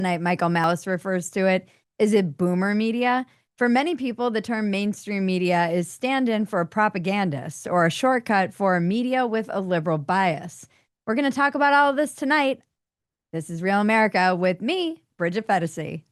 Michael Malice refers to it. Is it boomer media? For many people, the term mainstream media is stand-in for a propagandist or a shortcut for media with a liberal bias. We're going to talk about all of this tonight. This is Real America with me, Bridget Phetasy.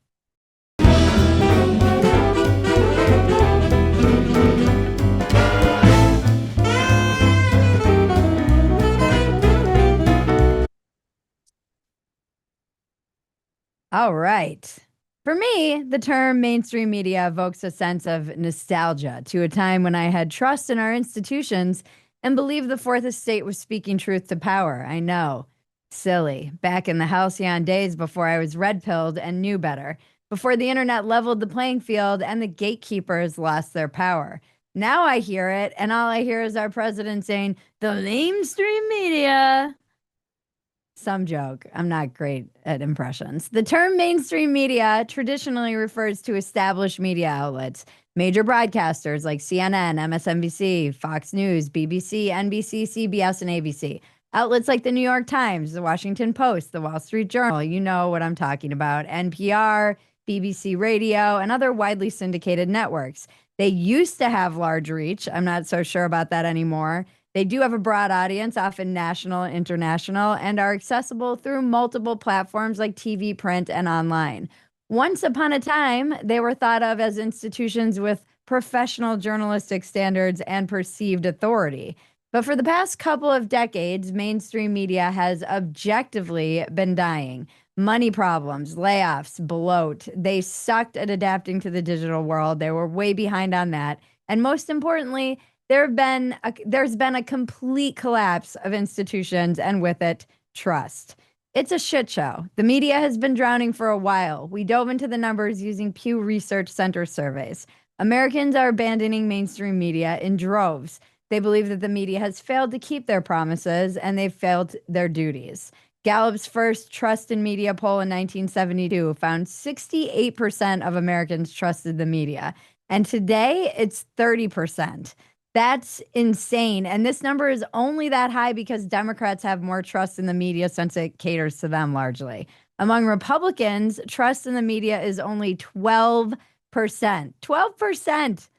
All right. For me, the term mainstream media evokes a sense of nostalgia to a time when I had trust in our institutions and believed the Fourth Estate was speaking truth to power. I know. Silly. Back in the halcyon days before I was red-pilled and knew better, before the internet leveled the playing field and the gatekeepers lost their power. Now I hear it, and all I hear is our president saying, the mainstream media. Some joke. I'm not great at impressions. The term mainstream media traditionally refers to established media outlets, major broadcasters like CNN, MSNBC, Fox News, BBC, NBC, CBS, and ABC. Outlets like the New York Times, the Washington Post, the Wall Street Journal, you know what I'm talking about, NPR, BBC Radio, and other widely syndicated networks. They used to have large reach. I'm not so sure about that anymore. They do have a broad audience, often national, international, and are accessible through multiple platforms like TV, print, and online. Once upon a time, they were thought of as institutions with professional journalistic standards and perceived authority. But for the past couple of decades, mainstream media has objectively been dying. Money problems, layoffs, bloat. They sucked at adapting to the digital world. They were way behind on that. And most importantly, there's been a complete collapse of institutions and with it, trust. It's a shit show. The media has been drowning for a while. We dove into the numbers using Pew Research Center surveys. Americans are abandoning mainstream media in droves. They believe that the media has failed to keep their promises and they've failed their duties. Gallup's first Trust in Media poll in 1972 found 68% of Americans trusted the media. And today it's 30%. That's insane. And this number is only that high because Democrats have more trust in the media since it caters to them largely. Among Republicans, trust in the media is only 12%. 12%.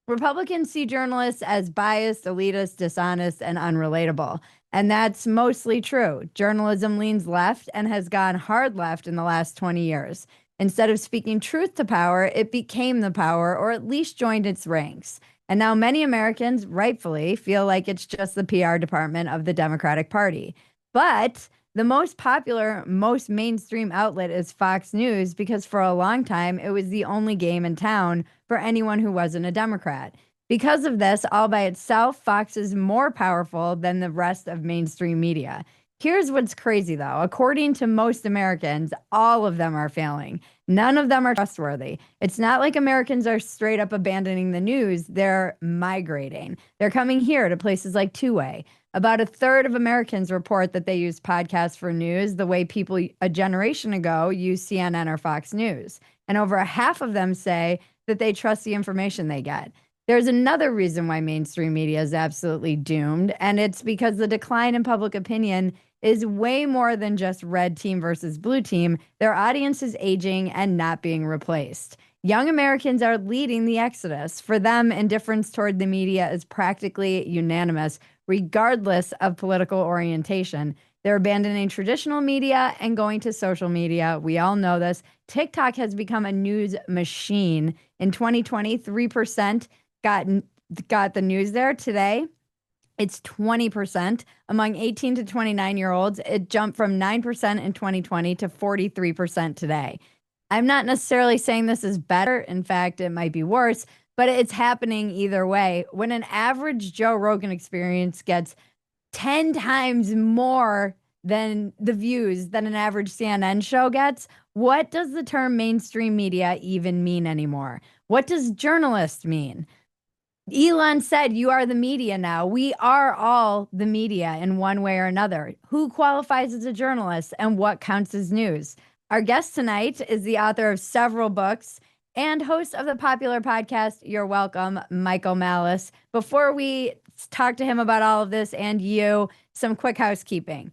Republicans see journalists as biased, elitist, dishonest, and unrelatable. And that's mostly true. Journalism leans left and has gone hard left in the last 20 years. Instead of speaking truth to power, it became the power, or at least joined its ranks. And now many Americans, rightfully, feel like it's just the PR department of the Democratic Party. But the most popular, most mainstream outlet is Fox News because for a long time, it was the only game in town for anyone who wasn't a Democrat. Because of this, all by itself, Fox is more powerful than the rest of mainstream media. Here's what's crazy, though. According to most Americans, all of them are failing. None of them are trustworthy. It's not like Americans are straight up abandoning the news. They're migrating. They're coming here to places like Two-Way. About a third of Americans report that they use podcasts for news the way people a generation ago used CNN or Fox News. And over half of them say that they trust the information they get. There's another reason why mainstream media is absolutely doomed, and it's because the decline in public opinion is way more than just red team versus blue team. Their audience is aging and not being replaced. Young Americans are leading the exodus. For them, indifference toward the media is practically unanimous, regardless of political orientation. They're abandoning traditional media and going to social media. We all know this. TikTok has become a news machine. In 2020, 3% got the news there. Today, it's 20%. Among 18 to 29-year-olds, it jumped from 9% in 2020 to 43% today. I'm not necessarily saying this is better. In fact, it might be worse, but it's happening either way. When an average Joe Rogan experience gets 10 times more than the views than an average CNN show gets, what does the term mainstream media even mean anymore? What does journalist mean? Elon said, you are the media now. We are all the media in one way or another. Who qualifies as a journalist and what counts as news? Our guest tonight is the author of several books and host of the popular podcast, You're Welcome, Michael Malice. Before we talk to him about all of this and you, some quick housekeeping.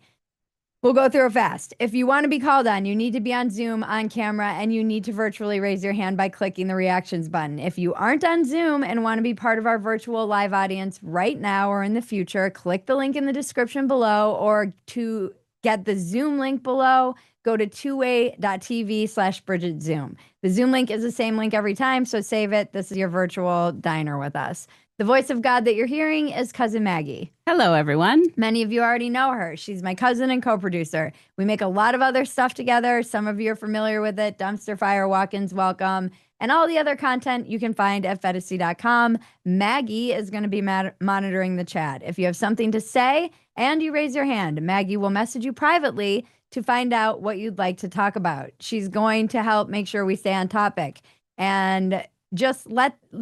We'll go through it fast. If you want to be called on, you need to be on Zoom on camera and you need to virtually raise your hand by clicking the reactions button. If you aren't on Zoom and want to be part of our virtual live audience right now or in the future, click the link in the description below, or to get the Zoom link below, go to tway.tv/Bridget Zoom. The Zoom link is the same link every time, so save it. This is your virtual diner with us. The voice of God that you're hearing is Cousin Maggie. Hello, everyone. Many of you already know her. She's my cousin and co-producer. We make a lot of other stuff together. Some of you are familiar with it. Dumpster Fire, Walk-ins Welcome, and all the other content you can find at Phetasy.com. Maggie is going to be monitoring the chat. If you have something to say and you raise your hand, Maggie will message you privately to find out what you'd like to talk about. She's going to help make sure we stay on topic. And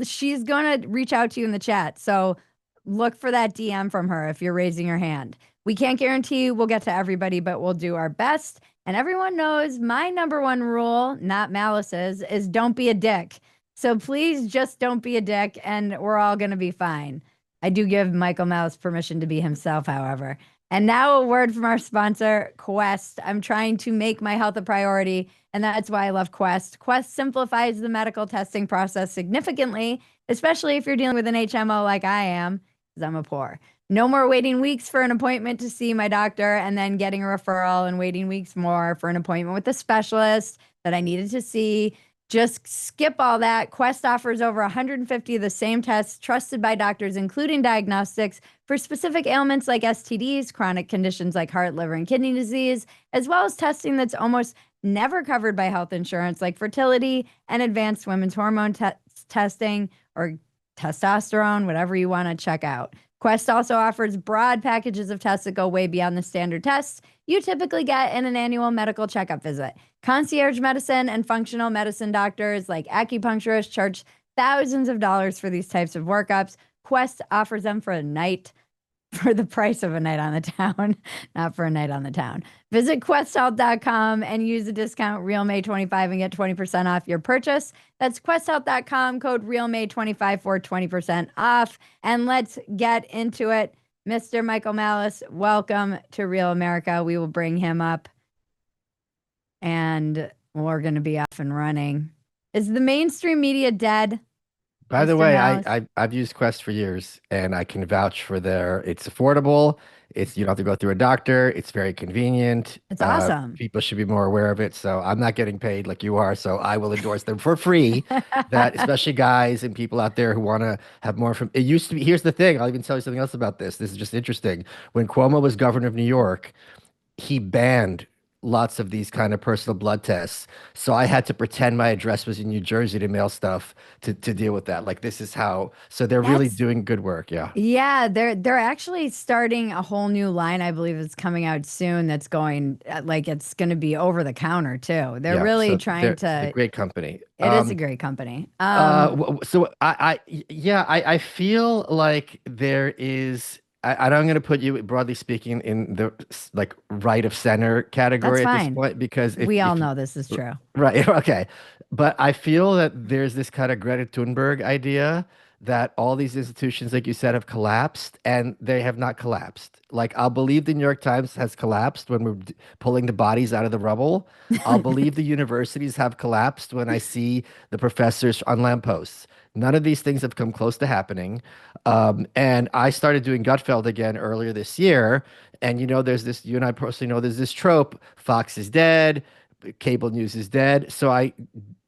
she's going to reach out to you in the chat. So look for that DM from her if you're raising your hand. We can't guarantee we'll get to everybody, but we'll do our best. And everyone knows my number one rule, not Malice's, is don't be a dick. So please just don't be a dick and we're all going to be fine. I do give Michael Malice permission to be himself, however. And now a word from our sponsor, Quest. I'm trying to make my health a priority, and that's why I love Quest. Quest simplifies the medical testing process significantly, especially if you're dealing with an HMO like I am, because I'm a poor. No more waiting weeks for an appointment to see my doctor and then getting a referral and waiting weeks more for an appointment with the specialist that I needed to see. Just skip all that. Quest offers over 150 of the same tests trusted by doctors, including diagnostics for specific ailments like STDs, chronic conditions like heart, liver, and kidney disease, as well as testing that's almost never covered by health insurance, like fertility and advanced women's hormone testing or testosterone, whatever you want to check out. Quest also offers broad packages of tests that go way beyond the standard tests you typically get in an annual medical checkup visit. Concierge medicine and functional medicine doctors like acupuncturists charge thousands of dollars for these types of workups. Quest offers them for a night, for the price of a night on the town, not for a night on the town. Visit questhealth.com and use the discount RealMay25 and get 20% off your purchase. That's questhealth.com, code RealMay25 for 20% off. And let's get into it. Mr. Michael Malice, welcome to Real America. We will bring him up and we're going to be off and running. Is the mainstream media dead? By the Mr. way, Malice? I've used Quest for years, and I can vouch for it's affordable. You don't have to go through a doctor. It's very convenient. It's awesome. People should be more aware of it. So I'm not getting paid like you are, so I will endorse them for free. That especially guys and people out there who want to have more from it used to be. Here's the thing. I'll even tell you something else about this. This is just interesting. When Cuomo was governor of New York, he banned lots of these kind of personal blood tests. So I had to pretend my address was in New Jersey to mail stuff to deal with that. Like this is how, so they're really doing good work. Yeah. Yeah, they're actually starting a whole new line. I believe it's coming out soon. That's going like it's going to be over the counter too. They're really trying to. It's a great company. It is a great company. So I feel like there is. I'm going to put you, broadly speaking, in the like right of center category That's at fine. this point because We all know this is true. right, okay, but I feel that there's this kind of Greta Thunberg idea that all these institutions, like you said, have collapsed, and they have not collapsed. Like I'll believe the New York Times has collapsed when we're pulling the bodies out of the rubble. I'll believe the universities have collapsed when I see the professors on lampposts. None of these things have come close to happening. And I started doing Gutfeld again earlier this year. And there's this, you and I personally know there's this trope, Fox is dead, cable news is dead. So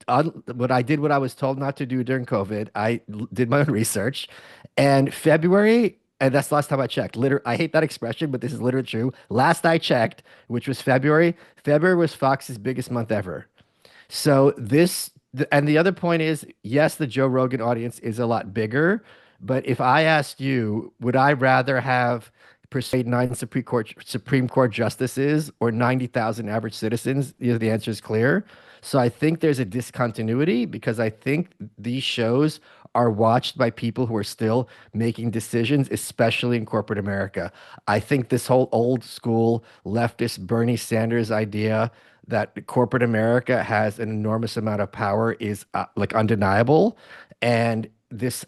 what I was told not to do during COVID, I did my own research. And February, and that's the last time I checked. I hate that expression, but this is literally true. Last I checked, which was February was Fox's biggest month ever. So and the other point is, yes, the Joe Rogan audience is a lot bigger, but if I asked you, would I rather have persuade 9 Supreme Court justices or 90,000 average citizens? The answer is clear. So I think there's a discontinuity because I think these shows are watched by people who are still making decisions, especially in corporate America. I think this whole old school leftist Bernie Sanders idea that corporate America has an enormous amount of power is like undeniable. And this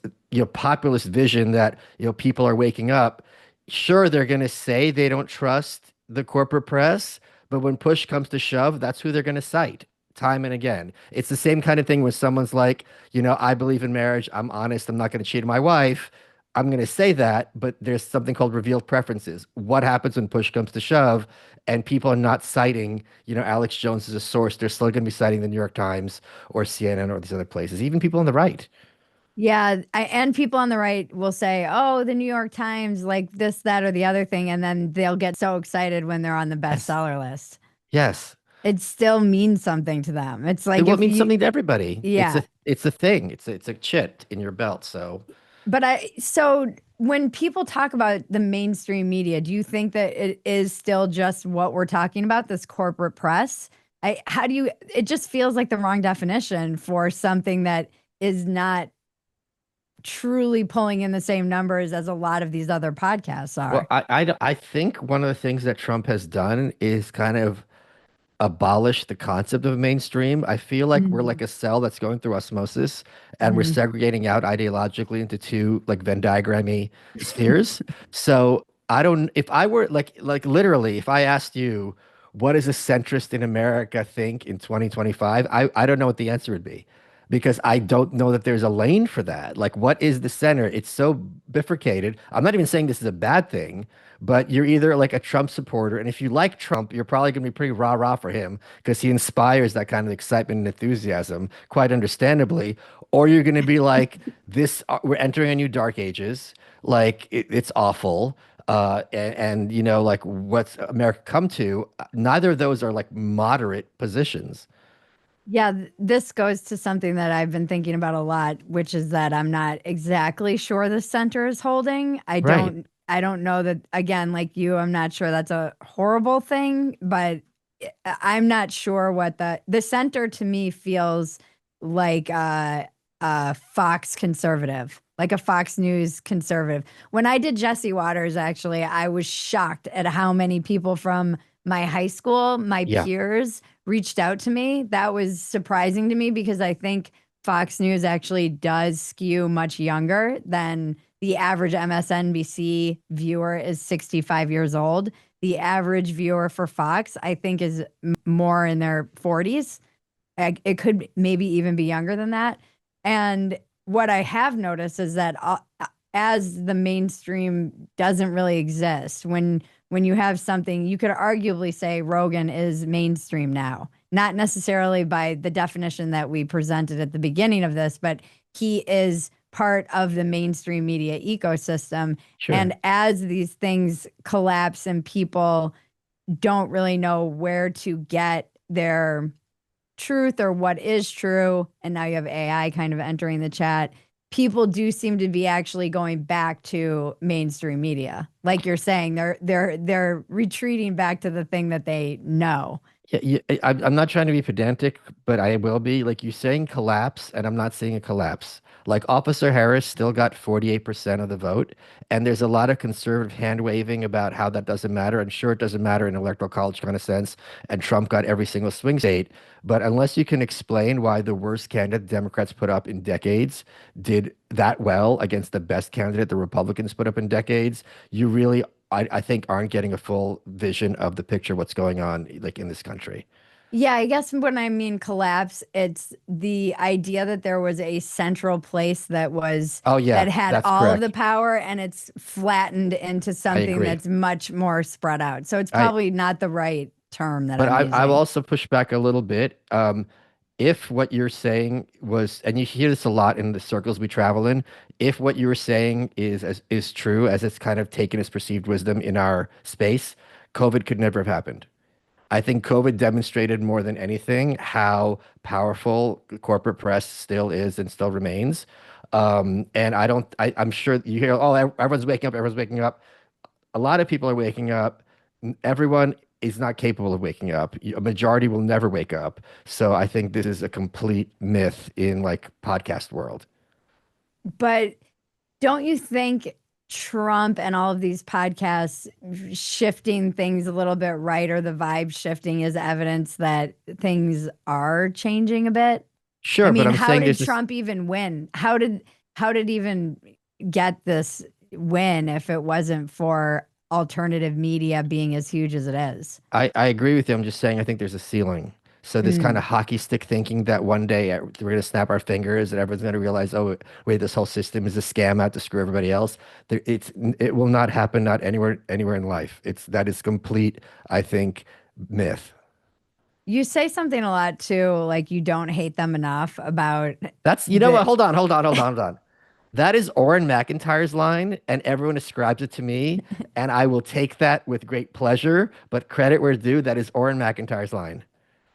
populist vision that people are waking up, sure, they're going to say they don't trust the corporate press, but when push comes to shove, that's who they're going to cite time and again. It's the same kind of thing when someone's like, I believe in marriage, I'm honest, I'm not going to cheat on my wife. I'm going to say that, but there's something called revealed preferences. What happens when push comes to shove and people are not citing, Alex Jones as a source? They're still going to be citing the New York Times or CNN or these other places, even people on the right. Yeah, and people on the right will say, "Oh, the New York Times, like this, that, or the other thing," and then they'll get so excited when they're on the Yes. bestseller list. Yes. It still means something to them. It's It like will if mean you, something to everybody. It's yeah. a thing. It's a chit in your belt. So But so when people talk about the mainstream media, do you think that it is still just what we're talking about, this corporate press? How do you, it just feels like the wrong definition for something that is not truly pulling in the same numbers as a lot of these other podcasts well, are. I think one of the things that Trump has done is kind of abolish the concept of mainstream. I feel like we're Mm-hmm. like a cell that's going through osmosis and we're Mm-hmm. segregating out ideologically into two like Venn diagrammy spheres. So I don't if I were like literally if I asked you what does a centrist in America think in 2025, I don't know what the answer would be because I don't know that there's a lane for that. Like what is the center? It's so bifurcated. I'm not even saying this is a bad thing, but you're either like a Trump supporter, and if you like Trump, you're probably going to be pretty rah-rah for him because he inspires that kind of excitement and enthusiasm, quite understandably. Or you're going to be like, this, we're entering a new dark ages. Like, it's awful. And, like what's America come to? Neither of those are like moderate positions. Yeah, this goes to something that I've been thinking about a lot, which is that I'm not exactly sure the center is holding. Right. I don't know that again, like you, I'm not sure that's a horrible thing, but I'm not sure what the center to me feels like a Fox conservative, like a Fox News conservative. When I did Jesse Waters, actually, I was shocked at how many people from my high school, my Yeah. peers, reached out to me. That was surprising to me because I think Fox News actually does skew much younger than the average MSNBC viewer is 65 years old. The average viewer for Fox, I think, is more in their 40s. It could maybe even be younger than that. And what I have noticed is that as the mainstream doesn't really exist, when you have something, you could arguably say Rogan is mainstream now, not necessarily by the definition that we presented at the beginning of this, but he is part of the mainstream media ecosystem. And Sure. as these things collapse and people don't really know where to get their truth or what is true, and now you have AI kind of entering the chat, people do seem to be actually going back to mainstream media. Like you're saying, they're retreating back to the thing that they know. Yeah, I'm not trying to be pedantic, but I will be. Like you're saying collapse, and I'm not seeing a collapse. Like Officer Harris still got 48% of the vote, and there's a lot of conservative hand waving about how that doesn't matter. And sure, it doesn't matter in electoral college kind of sense, and Trump got every single swing state. But unless you can explain why the worst candidate the Democrats put up in decades did that well against the best candidate the Republicans put up in decades, you really I think aren't getting a full vision of the picture, what's going on like in this country. Yeah, I guess when I mean collapse, it's the idea that there was a central place Oh yeah, that had that's all of the correct. power and it's flattened into I something agree. that's much more spread out. So it's I probably not the right term that but I'm I've using. also pushed back a little bit. If what you're saying was, and you hear this a lot in the circles we travel in, if what you were saying is true as it's kind of taken as perceived wisdom in our space, COVID could never have happened. I think COVID demonstrated more than anything how powerful the corporate press still is and still remains. And I'm sure you hear, oh, everyone's waking up, everyone's waking up. A lot of people are waking up. Everyone is not capable of waking up. A majority will never wake up. So I think this is a complete myth in like podcast world. But don't you think Trump and all of these podcasts shifting things a little bit right, or the vibe shifting, is evidence that things are changing a bit? I Sure, but mean, I'm how saying did there's this. Trump even win? How did even get this win if it wasn't for alternative media being as huge as it is. I agree with you. I'm just saying I think there's a ceiling. So this kind of Mm. hockey stick thinking that one day we're going to snap our fingers and everyone's going to realize, oh, wait, this whole system is a scam out to screw everybody else. It will not happen, not anywhere in life. That is complete, I think, myth. You say something a lot too, like you don't hate them enough about You know what? the. Hold on. That is Oren McIntyre's line, and everyone ascribes it to me, and I will take that with great pleasure. But credit where it's due, that is Oren McIntyre's line.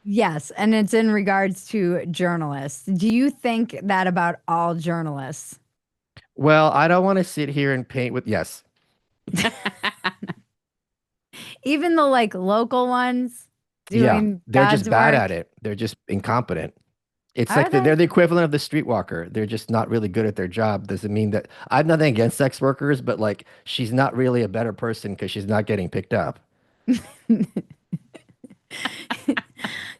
Yes, and it's in regards to journalists. Do you think that about all journalists? Well, I don't want to sit here and paint with yes. Even the like local ones Yeah, doing they're just God's bad work? at it. They're just incompetent. It's Are like they? they're the equivalent of the streetwalker. They're just not really good at their job. Doesn't mean that I have nothing against sex workers, but like she's not really a better person because she's not getting picked up.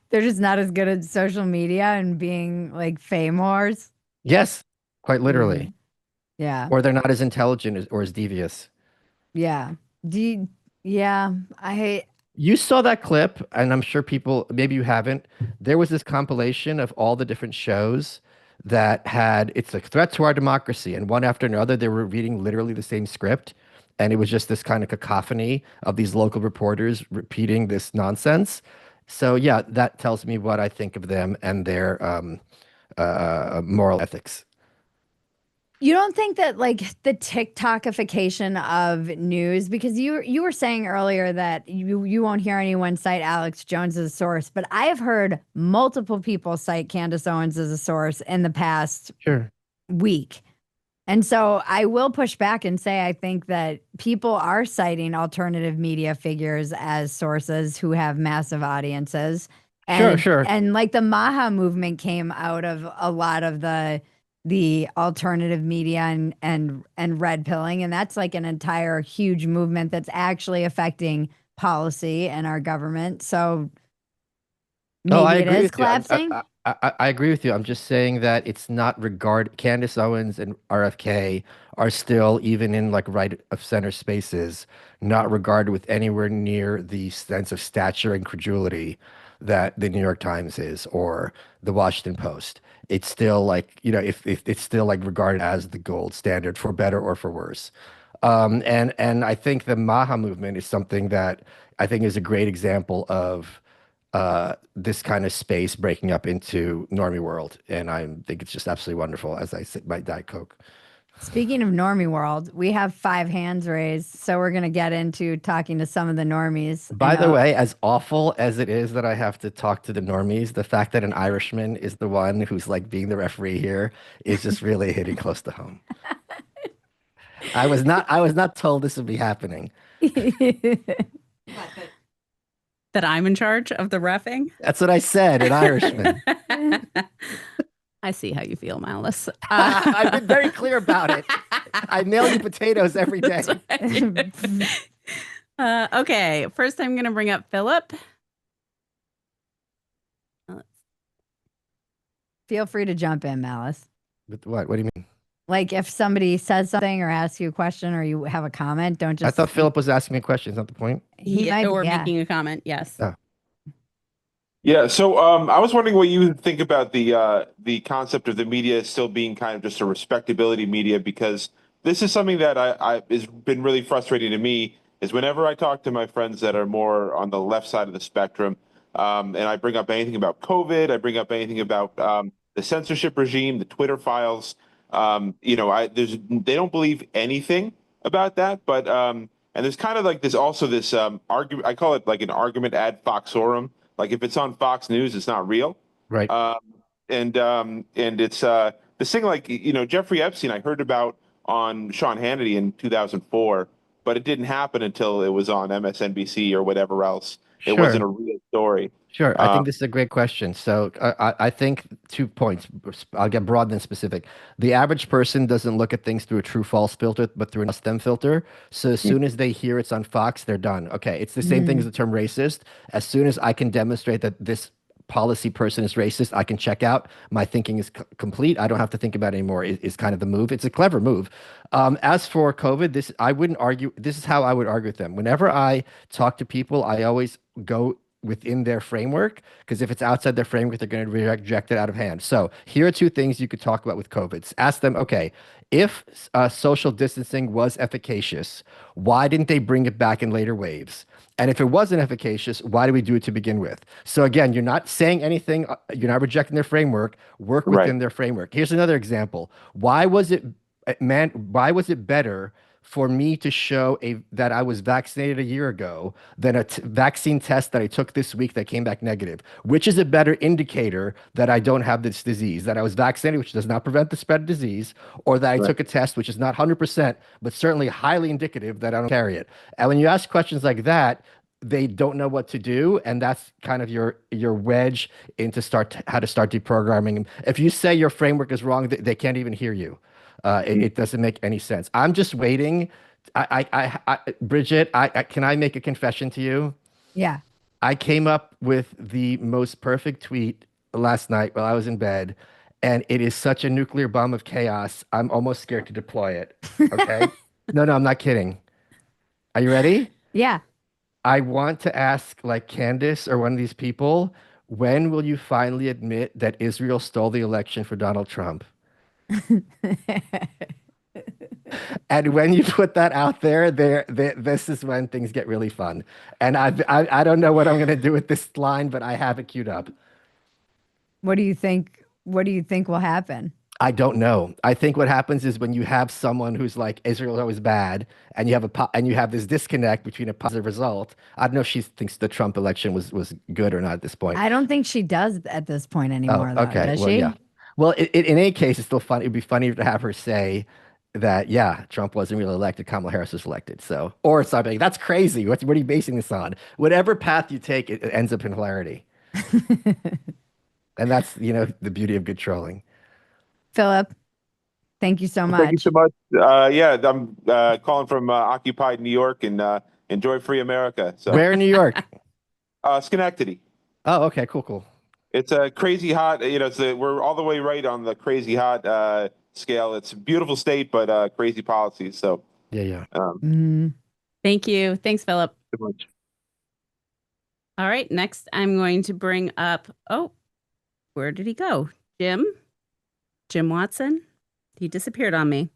They're just not as good at social media and being like fame whores. Yes, quite literally. Mm, yeah. Or they're not as intelligent or as devious. Yeah. Do you, yeah. You saw that clip, and I'm sure people, maybe you haven't. There was this compilation of all the different shows that had, it's a threat to our democracy. And one after another, they were reading literally the same script. And it was just this kind of cacophony of these local reporters repeating this nonsense. So, yeah, that tells me what I think of them and their moral ethics. You don't think that like the TikTokification of news, because you were saying earlier that you won't hear anyone cite Alex Jones as a source, but I have heard multiple people cite Candace Owens as a source in the past Sure. week. And so I will push back and say I think that people are citing alternative media figures as sources who have massive audiences. Sure, And sure. and like the Maha movement came out of a lot of the alternative media and red pilling. And that's like an entire huge movement that's actually affecting policy and our government. So Oh, I maybe it agree is with you. collapsing. I agree with you. I'm just saying that it's not Candace Owens and RFK are still, even in like right of center spaces, not regarded with anywhere near the sense of stature and credulity that the New York Times is or the Washington Post. It's still like, if it's still like regarded as the gold standard for better or for worse. And I think the Maha movement is something that I think is a great example of this kind of space breaking up into normie world, and I think it's just absolutely wonderful. As I sip my Diet Coke. Speaking of normie world, we have 5 hands raised, so we're gonna get into talking to some of the normies. I By the know. way, as awful as it is that I have to talk to the normies, the fact that an Irishman is the one who's like being the referee here is just really hitting close to home. I was not told this would be happening. That I'm in charge of the reffing. That's what I said, an Irishman. I see how you feel, Malice. I've been very clear about it. I mail you potatoes every day. Okay, first I'm going to bring up Philip. Feel free to jump in, Malice. With what? What do you mean? Like if somebody says something or asks you a question or you have a comment, don't just. I thought Philip was asking me a question. Is that the point? He might, or yeah. making a comment. Yes. Oh. Yeah, so I was wondering what you think about the concept of the media still being kind of just a respectability media, because this is something that I has been really frustrating to me. Is whenever I talk to my friends that are more on the left side of the spectrum, and I bring up anything about COVID, I bring up anything about the censorship regime, the Twitter files. They don't believe anything about that, but and there's kind of like this also this argument. I call it like an argument ad Foxorum. Like if it's on Fox News, it's not real. Right. And it's this thing like Jeffrey Epstein. I heard about on Sean Hannity in 2004, but it didn't happen until it was on MSNBC or whatever else. It wasn't a real story. Sure. I think this is a great question. So I think 2 points. I'll get broad than specific. The average person doesn't look at things through a true false filter, but through an us them filter. So as soon as they hear it's on Fox, they're done. Okay. It's the same thing as the term racist. As soon as I can demonstrate that this policy person is racist, I can check out. My thinking is complete. I don't have to think about it anymore. Is kind of the move. It's a clever move. As for COVID, this I wouldn't argue. This is how I would argue with them. Whenever I talk to people, I always go within their framework, because if it's outside their framework, they're going to reject it out of hand. So here are two things you could talk about with COVID. Ask them, okay, if social distancing was efficacious, why didn't they bring it back in later waves? And if it wasn't efficacious, why do we do it to begin with? So again, you're not saying anything, you're not rejecting their framework, work within their framework. Here's another example. Why was it better for me to show that I was vaccinated a year ago than a vaccine test that I took this week that came back negative? Which is a better indicator that I don't have this disease, that I was vaccinated, which does not prevent the spread of disease, or that I took a test, which is not 100%, but certainly highly indicative that I don't carry it? And when you ask questions like that, they don't know what to do, and that's kind of your wedge into how to start deprogramming. If you say your framework is wrong, they can't even hear you. It doesn't make any sense. I'm just waiting. Bridget, can I make a confession to you? Yeah. I came up with the most perfect tweet last night while I was in bed, and it is such a nuclear bomb of chaos. I'm almost scared to deploy it. Okay? No, I'm not kidding. Are you ready? Yeah. I want to ask, like, Candace or one of these people, when will you finally admit that Israel stole the election for Donald Trump? And when you put that out there, this is when things get really fun. And I don't know what I'm going to do with this line, but I have it queued up. What do you think? What do you think will happen? I don't know. I think what happens is when you have someone who's like, Israel's always bad, and you have this disconnect between a positive result. I don't know if she thinks the Trump election was good or not at this point. I don't think she does at this point anymore, though, does well, she? Yeah. Well, in any case, it's still funny. It'd be funny to have her say that, yeah, Trump wasn't really elected, Kamala Harris was elected. So, or something. That's crazy. What are you basing this on? Whatever path you take, it ends up in hilarity. And that's, the beauty of good trolling. Philip, thank you so much. Thank you so much. Yeah, I'm calling from occupied New York, and enjoy free America. So where in New York? Schenectady. Oh, okay, cool. It's a crazy hot. We're all the way right on the crazy hot scale. It's a beautiful state, but crazy policies. So yeah. Thank you. Thanks, Philip. So much. All right. Next, I'm going to bring up. Oh, where did he go? Jim Watson. He disappeared on me.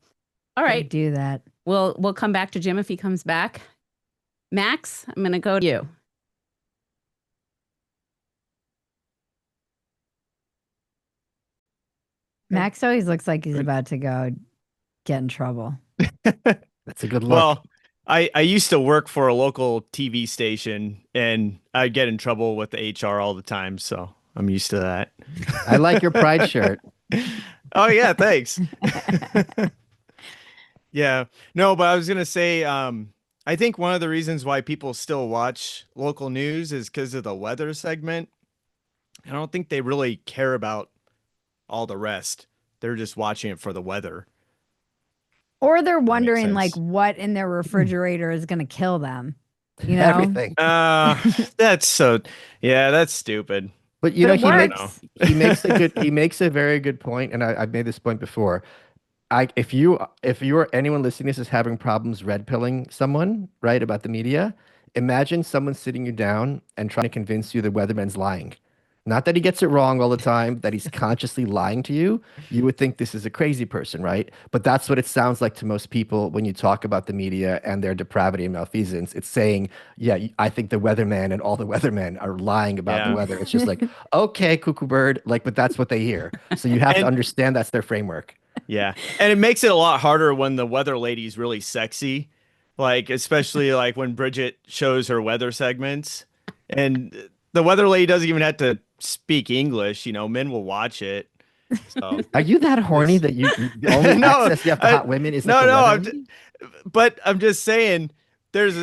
All right. Do that. We'll come back to Jim if he comes back. Max, I'm going to go to you. Max always looks like he's about to go get in trouble. That's a good look. Well, I used to work for a local TV station, and I'd get in trouble with the HR all the time, so I'm used to that. I like your pride shirt. Oh, yeah, thanks. Yeah. No, but I was going to say, I think one of the reasons why people still watch local news is because of the weather segment. I don't think they really care about all the rest. They're just watching it for the weather. Or they're wondering, sense. like, what in their refrigerator is going to kill them. Everything. That's stupid. But But it he makes a very good point, and I've made this point before. If you or anyone listening to this is having problems red pilling someone, right, about the media, imagine someone sitting you down and trying to convince you the weatherman's lying. Not that he gets it wrong all the time, that he's consciously lying to you. You would think this is a crazy person, right? But that's what it sounds like to most people when you talk about the media and their depravity and malfeasance. It's saying, yeah, I think the weatherman and all the weathermen are lying about the weather. It's just like, okay, cuckoo bird, but that's what they hear. So you have to understand that's their framework. Yeah. And it makes it a lot harder when the weather lady's really sexy. Especially when Bridget shows her weather segments. And the weather lady doesn't even have to speak English. Men will watch it. So are you that horny that you the only access you have to hot women is but I'm just saying there's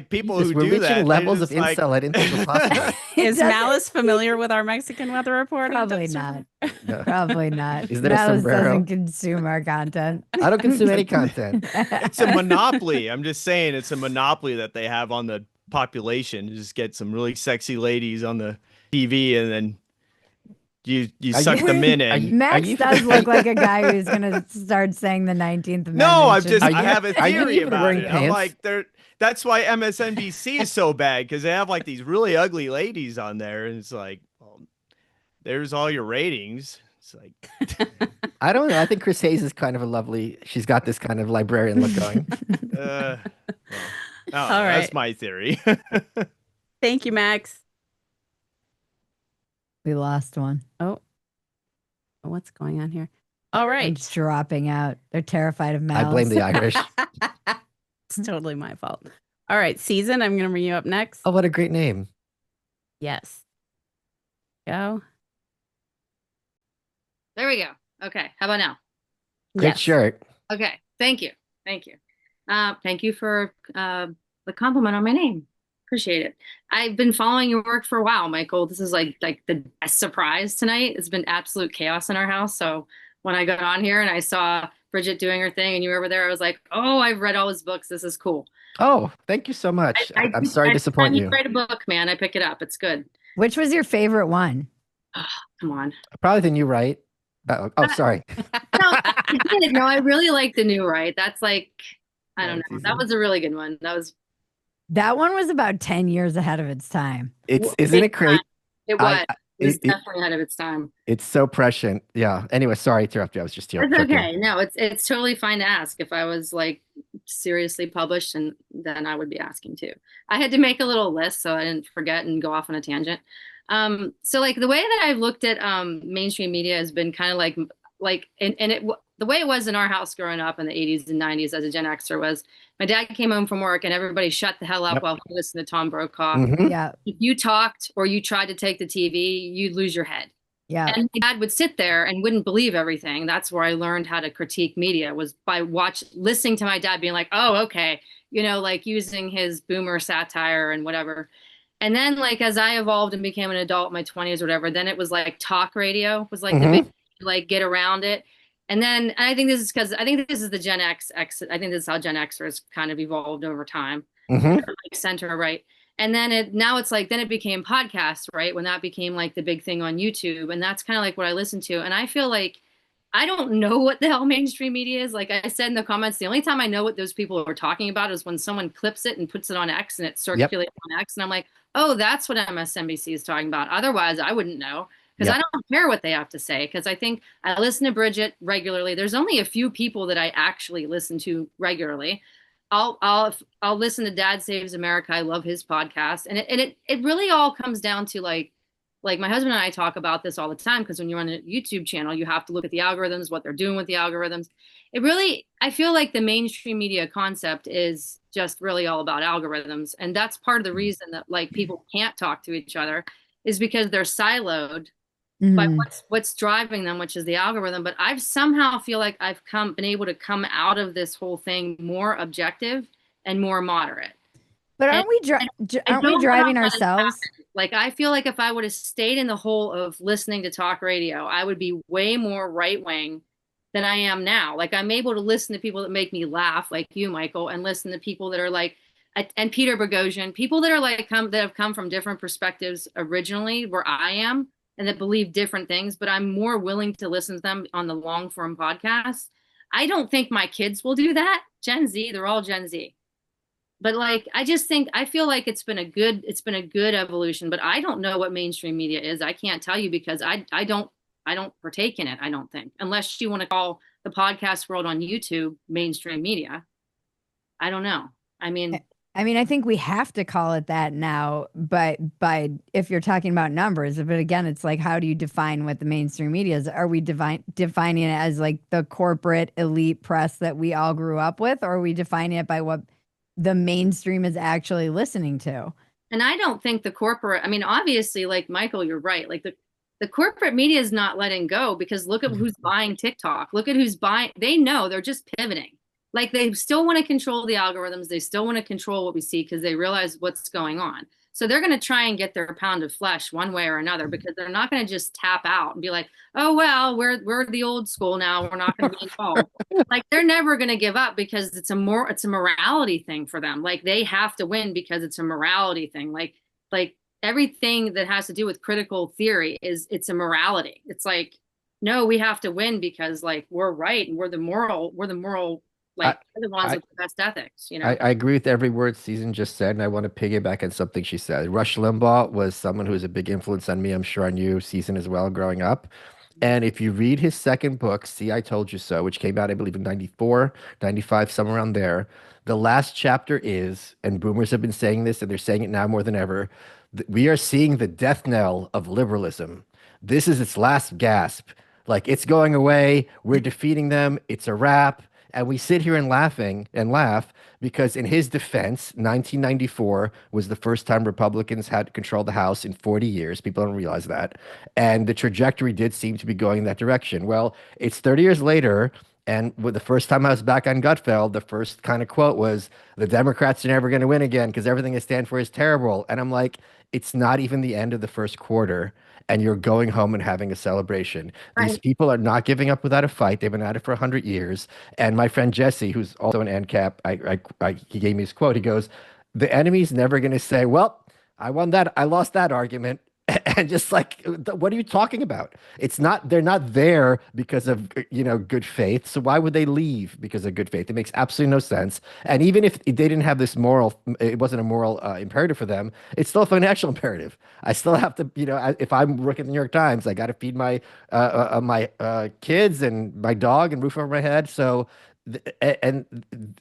people who do that. We're reaching levels of incel I didn't think were possible. Is Malice familiar with our Mexican weather report? Probably not. No. Probably not. Is there a Malice sombrero? doesn't consume our content. I don't consume any content. It's a monopoly. I'm just saying it's a monopoly that they have on the population. Just get some really sexy ladies on the TV, and then you Are suck you- them in. are And you- Max even- does look like a guy who's gonna start saying the 19th Amendment. no, I shouldn't he? have a are you theory even about wearing it. I'm pants? like, that's why MSNBC is so bad, because they have like these really ugly ladies on there, and it's like, well, there's all your ratings. It's like, I don't know. I think Chris Hayes is kind of a lovely. She's got this kind of librarian look going. well, All that's right. my theory. Thank you, Max. We lost one. Oh, what's going on here? All right. It's dropping out. They're terrified of I mouths. blame the Irish. It's totally my fault. All right, Season, I'm going to bring you up next. Oh, what a great name! Yes. Go. There we go. Okay. How about now? Great Yes. shirt. Okay. Thank you. Thank you. Thank you for the compliment on my name. Appreciate it. I've been following your work for a while, Michael. This is like the best surprise tonight. It's been absolute chaos in our house. So when I got on here and I saw Bridget doing her thing and you were over there, I was like, oh, I've read all his books. This is cool. Oh, thank you so much. I'm sorry to disappoint you. Write a book, man. I pick it up. It's good. Which was your favorite one? Come on. Probably the new right. Oh, sorry. No, I really like the new right. That's like, I don't That's know. easy. That was a really good one. That one was about 10 years ahead of its time. Isn't it great? It was. It was it- definitely ahead of its time. It's so prescient. Yeah. Anyway, sorry to interrupt you. I was just It's joking. okay. No, it's totally fine to ask. If I was like seriously published, and then I would be asking too. I had to make a little list so I didn't forget and go off on a tangent. So like the way that I've looked at mainstream media has been kind of like the way it was in our house growing up in the 80s and 90s as a Gen Xer was my dad came home from work and everybody shut the hell up Yep. while he listened to Tom Brokaw. Mhm. Yeah. If you talked or you tried to take the TV, you'd lose your head. Yeah. And my dad would sit there and wouldn't believe everything. That's where I learned how to critique media, was by listening to my dad being like, oh, okay, like using his boomer satire and whatever. And then like as I evolved and became an adult in my 20s or whatever, then it was like talk radio was like the big, like get around it. And then I think this is because I think this is the Gen X. I think this is how Gen Xers kind of evolved over time. Mhm. Like center right. And then now it's like, then it became podcasts, right? When that became like the big thing on YouTube. And that's kind of like what I listen to. And I feel like I don't know what the hell mainstream media is. Like I said in the comments, the only time I know what those people are talking about is when someone clips it and puts it on X and it circulates on X. And I'm like, oh, that's what MSNBC is talking about. Otherwise, I wouldn't know, because I don't care what they have to say. Because I think I listen to Bridget regularly. There's only a few people that I actually listen to regularly. I'll listen to Dad Saves America. I love his podcast, and it really all comes down to like my husband and I talk about this all the time, because when you're on a YouTube channel, you have to look at the algorithms, what they're doing with the algorithms. I feel like the mainstream media concept is just really all about algorithms, and that's part of the reason that like people can't talk to each other, is because they're siloed by Mhm. what's driving them, which is the algorithm. But I've somehow feel like I've been able to come out of this whole thing more objective and more moderate. But And aren't we I aren't we don't driving know how that ourselves? Like, I feel like if I would have stayed in the hole of listening to talk radio, I would be way more right wing than I am now. Like, I'm able to listen to people that make me laugh, like you, Michael, and listen to people that are like, and Peter Boghossian, people that are like that have come from different perspectives originally, where I am, and that believe different things. But I'm more willing to listen to them on the long form podcast. I don't think my kids will do that. Gen Z, they're all Gen Z. But like, I feel like it's been a good evolution, but I don't know what mainstream media is. I can't tell you, because I don't partake in it. I don't think, unless you want to call the podcast world on YouTube mainstream media. I don't know. I mean, I think we have to call it that now, but if you're talking about numbers, but again, it's like, how do you define what the mainstream media is? Are we defining it as like the corporate elite press that we all grew up with, or are we defining it by what the mainstream is actually listening to? and I don't think the corporate, obviously, like Michael, you're right. Like the corporate media is not letting go, because look at who's buying TikTok. Look at who's buying. They know, they're just pivoting. Like, they still want to control the algorithms. They still want to control what we see, because they realize what's going on. So they're going to try and get their pound of flesh one way or another, because they're not going to just tap out and be like, oh, well, we're the old school now, we're not going to be involved. Like, they're never going to give up, because it's a morality thing for them. Like, they have to win because it's a morality thing. Like everything that has to do with critical theory it's a morality. It's like, no, we have to win because like we're right and we're the moral, like we're the ones I, with the best ethics, you know? I agree with every word Susan just said, and I want to piggyback on something she said. Rush Limbaugh was someone who was a big influence on me, I'm sure on you, Susan, as well, growing up. And if you read his second book, See, I Told You So, which came out, I believe, in 94, 95, somewhere around there, the last chapter is, and boomers have been saying this, and they're saying it now more than ever, we are seeing the death knell of liberalism. This is its last gasp. Like, it's going away. We're defeating them. It's a wrap. And we sit here and laugh because in his defense, 1994 was the first time Republicans had controlled the House in 40 years. People don't realize that. And the trajectory did seem to be going in that direction. Well, it's 30 years later. And with the first time I was back on Gutfeld, the first kind of quote was, the Democrats are never going to win again because everything they stand for is terrible. And I'm like, it's not even the end of the first quarter. And you're going home and having a celebration. These Right. people are not giving up without a fight. They've been at it for 100 years. And my friend Jesse, who's also an ANCAP, he gave me his quote. He goes, the enemy's never going to say, well, I won that. I lost that argument. And just like, what are you talking about? It's not, they're not there because of, good faith. So why would they leave because of good faith? It makes absolutely no sense. And even if they didn't have this moral, it wasn't a moral imperative for them, it's still a financial imperative. I still have to, if I'm working at the New York Times, I got to feed my kids and my dog and roof over my head. So, and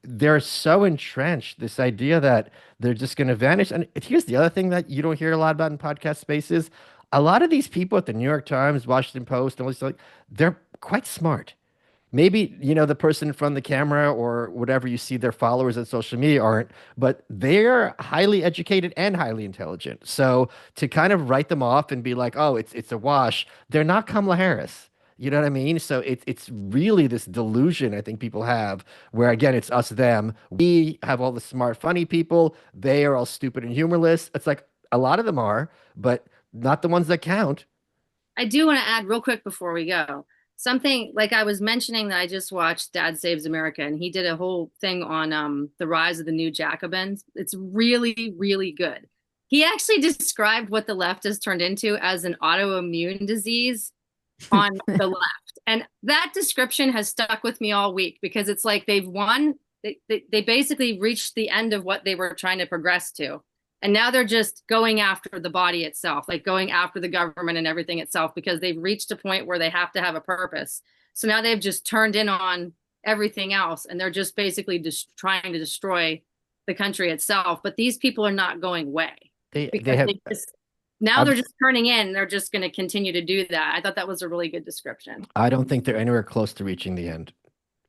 they're so entrenched, this idea that they're just going to vanish. And here's the other thing that you don't hear a lot about in podcast spaces. A lot of these people at the New York Times, Washington Post, and all these, like, they're quite smart. Maybe, the person in front of the camera or whatever you see their followers on social media aren't, but they're highly educated and highly intelligent. So to kind of write them off and be like, oh, it's a wash, they're not Kamala Harris. You know what I mean? So it's really this delusion I think people have where, again, it's us, them. We have all the smart, funny people. They are all stupid and humorless. It's like a lot of them are, but not the ones that count. I do want to add real quick before we go. Something like I was mentioning that I just watched Dad Saves America, and he did a whole thing on the rise of the new Jacobins. It's really, really good. He actually described what the left has turned into as an autoimmune disease on the left. And that description has stuck with me all week because it's like they've won. They basically reached the end of what they were trying to progress to. And now they're just going after the body itself, like going after the government and everything itself, because they've reached a point where they have to have a purpose. So now they've just turned in on everything else, and they're just basically just trying to destroy the country itself. But these people are not going away. They have. Now they're just turning in. They're just going to continue to do that. I thought that was a really good description. I don't think they're anywhere close to reaching the end.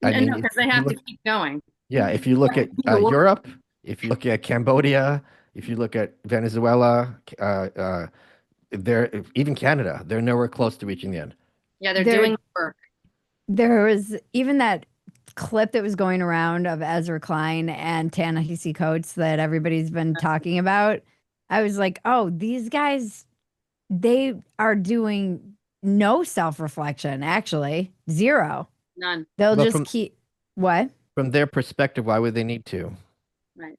No, because they have to keep going. Yeah, if you look at Europe, if you look at Cambodia, if you look at Venezuela, even Canada, they're nowhere close to reaching the end. Yeah, they're doing the work. There was even that clip that was going around of Ezra Klein and Ta-Nehisi Coates that everybody's been talking about. I was like, oh, these guys, they are doing no self-reflection, actually. Zero. None. They'll just keep, what? From their perspective, why would they need to? Right.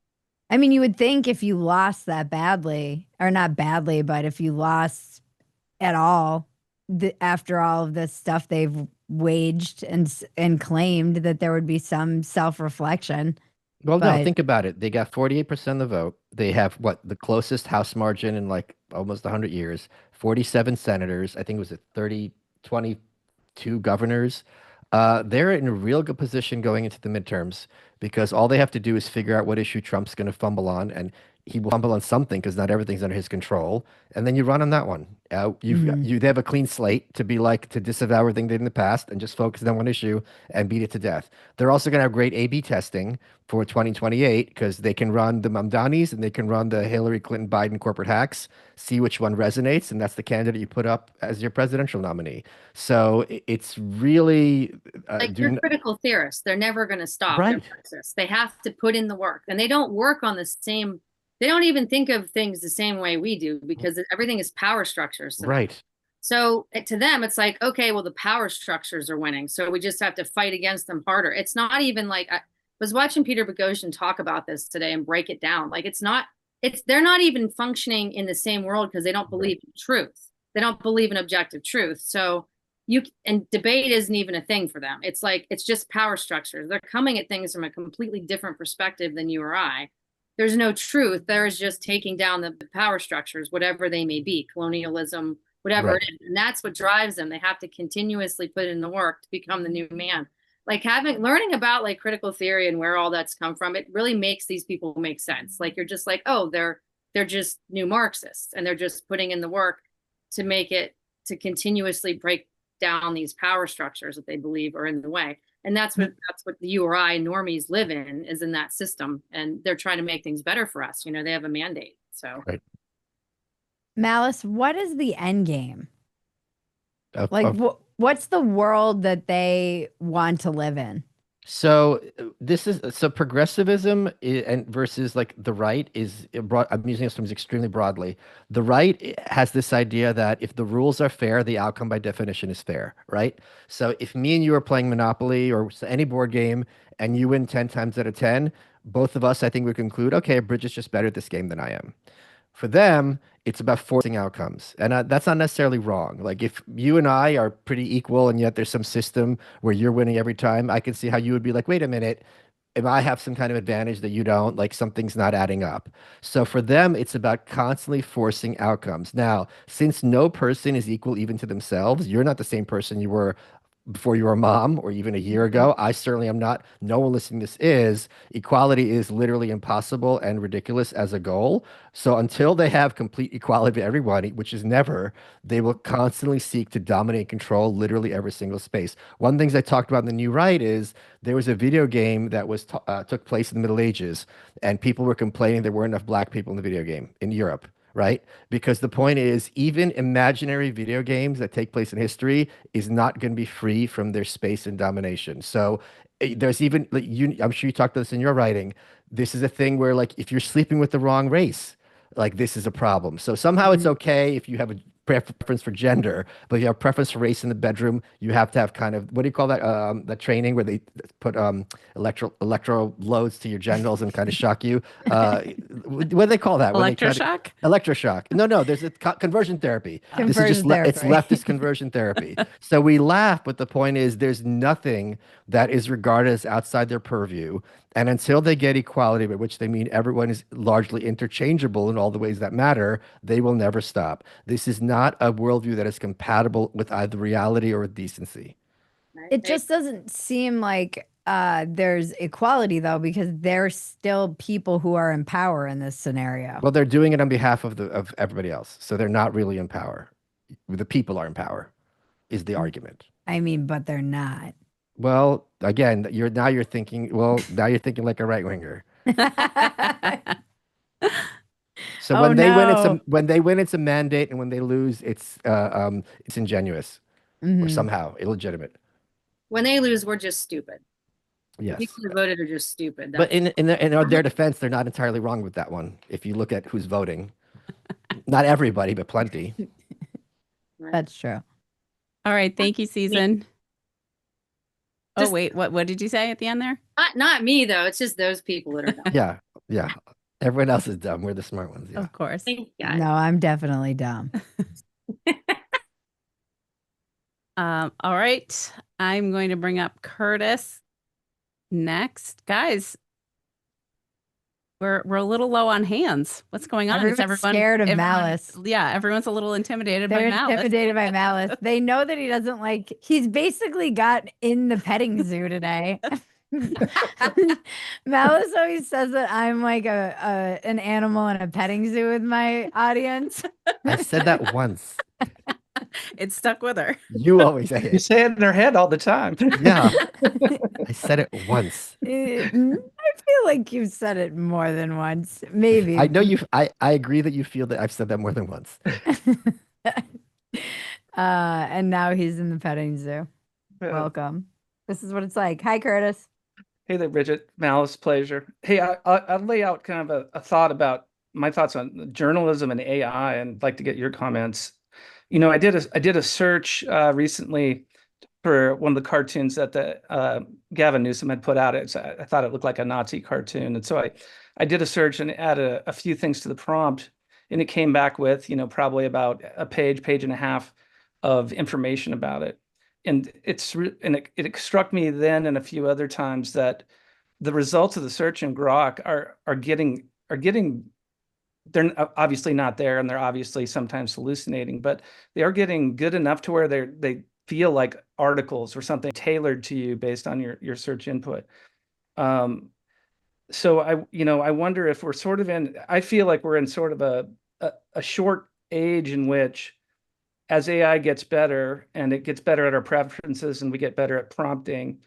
I mean, you would think if you lost that badly, or not badly, but if you lost at all, after all of this stuff they've waged and claimed, that there would be some self-reflection. Well, no, think about it. They got 48% of the vote. They have the closest House margin in like almost 100 years. 47 senators. I think it was 22 governors. They're in a real good position going into the midterms because all they have to do is figure out what issue Trump's going to fumble on, and he will fumble on something because not everything's under his control. And then you run on that one. They have a clean slate to disavow everything they did in the past and just focus on one issue and beat it to death. They're also going to have great A/B testing for 2028 because they can run the Mamdanis and they can run the Hillary Clinton Biden corporate hacks, see which one resonates, and that's the candidate you put up as your presidential nominee. So it's really they're critical theorists. They're never going to stop. Right. They have to put in the work, and they don't work on the same. They don't even think of things the same way we do because everything is power structures. Right. So to them, it's like, okay, well, the power structures are winning. So we just have to fight against them harder. It's not even like I was watching Peter Boghossian talk about this today and break it down. Like, it's not they're not even functioning in the same world because they don't Right. believe in truth. They don't believe in objective truth. So and debate isn't even a thing for them. It's like, it's just power structures. They're coming at things from a completely different perspective than you or I. There's no truth. There is just taking down the power structures, whatever they may be, colonialism, whatever Right. it is. And that's what drives them. They have to continuously put in the work to become the new man. Like learning about like critical theory and where all that's come from, it really makes these people make sense. Like you're just like, oh, they're just new Marxists, and they're just putting in the work to make it, to continuously break down these power structures that they believe are in the way. And that's what the you or I normies live in, is in that system. And they're trying to make things better for us. You know, they have a mandate. So Right. Malice, what is the end game? Of- Like, of- what's the world that they want to live in? So this is so progressivism and versus like the right is broad. I'm using this terms extremely broadly. The right has this idea that if the rules are fair, the outcome by definition is fair, right? So if me and you are playing Monopoly or any board game and you win 10 times out of 10, both of us, I think, would conclude, okay, Bridget's just better at this game than I am. For them, it's about forcing outcomes. And that's not necessarily wrong. Like if you and I are pretty equal and yet there's some system where you're winning every time, I can see how you would be like, wait a minute, if I have some kind of advantage that you don't, like something's not adding up. So for them, it's about constantly forcing outcomes. Now, since no person is equal even to themselves, you're not the same person you were before you were a mom or even a year ago. I certainly am not. No one listening to this is. Equality is literally impossible and ridiculous as a goal. So until they have complete equality of everybody, which is never, they will constantly seek to dominate and control literally every single space. One of the things I talked about in the New Right is there was a video game that was took place in the Middle Ages, and people were complaining there weren't enough black people in the video game in Europe, right? Because the point is, even imaginary video games that take place in history is not going to be free from their space and domination. So there's even like I'm sure you talked about this in your writing. This is a thing where like if you're sleeping with the wrong race, like this is a problem. So somehow it's okay if you have a preference for gender, but if you have preference for race in the bedroom, you have to have kind of what do you call that? That training where they put electro loads to your genitals and kind of shock you. What do they call that? When they try to Electroshock? electroshock. No, there's a conversion therapy. This is just Conversion it's therapy. leftist conversion therapy. So we laugh, but the point is there's nothing that is regarded as outside their purview. And until they get equality, by which they mean everyone is largely interchangeable in all the ways that matter, they will never stop. This is not a worldview that is compatible with either reality or with decency. It just doesn't seem like there's equality though, because there's still people who are in power in this scenario. Well, they're doing it on behalf of of everybody else. So they're not really in power. The people are in power, is the argument. I mean, but they're not. Well, again, you're thinking like a right winger. So Oh, when they win, no. when they win, it's a mandate, and when they lose, it's ingenuous or Mhm. somehow illegitimate. when they lose, we're just stupid. The Yes, people who voted are just stupid. but That's, in their defense, they're not entirely wrong with that one. If you look at who's voting, not everybody, but plenty. That's true. All right. Thank you, Season. Oh, Just- wait. What did you say at the end there? not me though. It's just those people that are dumb. Yeah. Everyone else is dumb. We're the smart ones. Yeah. Of course. Thank God. No, I'm definitely dumb. All right. I'm going to bring up Curtis next. Guys, we're a little low on hands. What's going on? Is Everyone's scared of Malice. Yeah, everyone's a little intimidated They're by Malice. intimidated by Malice. They know that he doesn't like, he's basically got in the petting zoo today. Malice always says that I'm like an animal in a petting zoo with my audience. I said that once. It stuck with her. You always say You it. say it in her head all the time. Yeah. I said it once. I feel like you've said it more than once. Maybe. I know I agree that you feel that I've said that more than once. And now he's in the petting zoo. Welcome. This is what it's like. Hi, Curtis. Hey there, Bridget. Malice, pleasure. Hey, I'll lay out kind of a thought about my thoughts on journalism and AI, and like to get your comments. You know, I did a search recently for one of the cartoons that Gavin Newsom had put out. I thought it looked like a Nazi cartoon. And so I did a search and added a few things to the prompt, and it came back with, probably about a page and a half of information about it. And it struck me then and a few other times that the results of the search in Grok are getting they're obviously not there, and they're obviously sometimes hallucinating, but they are getting good enough to where they feel like articles or something tailored to you based on your search input. So I wonder if we're sort of I feel like we're in sort of a short age in which, as AI gets better and it gets better at our preferences and we get better at prompting,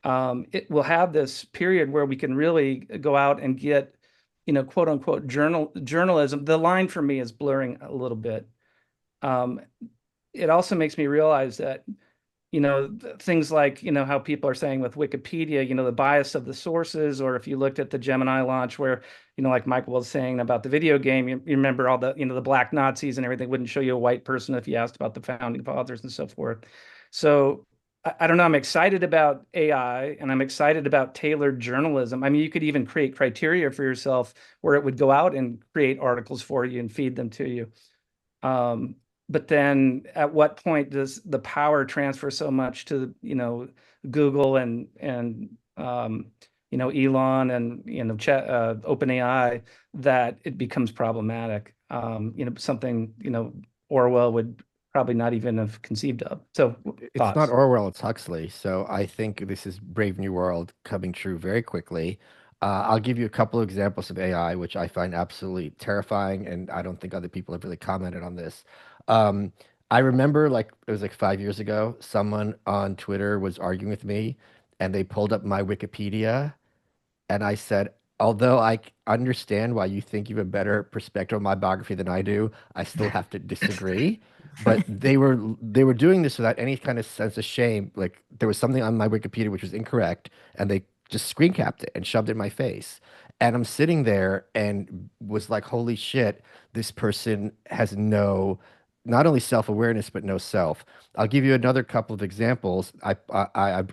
it will have this period where we can really go out and get, quote unquote journalism. The line for me is blurring a little bit. It also makes me realize that, things like, how people are saying with Wikipedia, the bias of the sources, or if you looked at the Gemini launch where, like Michael was saying about the video game, you remember all the, the black Nazis and everything wouldn't show you a white person if you asked about the founding fathers and so forth. So I don't know, I'm excited about AI and I'm excited about tailored journalism. I mean, you could even create criteria for yourself where it would go out and create articles for you and feed them to you. But then at what point does the power transfer so much to, Google and Elon and, OpenAI, that it becomes problematic? Something, Orwell would probably not even have conceived of. So It's thoughts? not Orwell, it's Huxley. So I think this is Brave New World coming true very quickly. I'll give you a couple of examples of AI, which I find absolutely terrifying, and I don't think other people have really commented on this. Um, I remember, like, it was like 5 years ago, someone on Twitter was arguing with me, and they pulled up my Wikipedia, and I said, although understand why you think you have a better perspective on my biography than I do, I still have to disagree. But they were doing this without any kind of sense of shame. Like, there was something on my Wikipedia which was incorrect, and they just screen capped it and shoved it in my face. And I'm sitting there and was like, holy shit, this person has not only self-awareness, but no self. I'll give you another couple of examples. I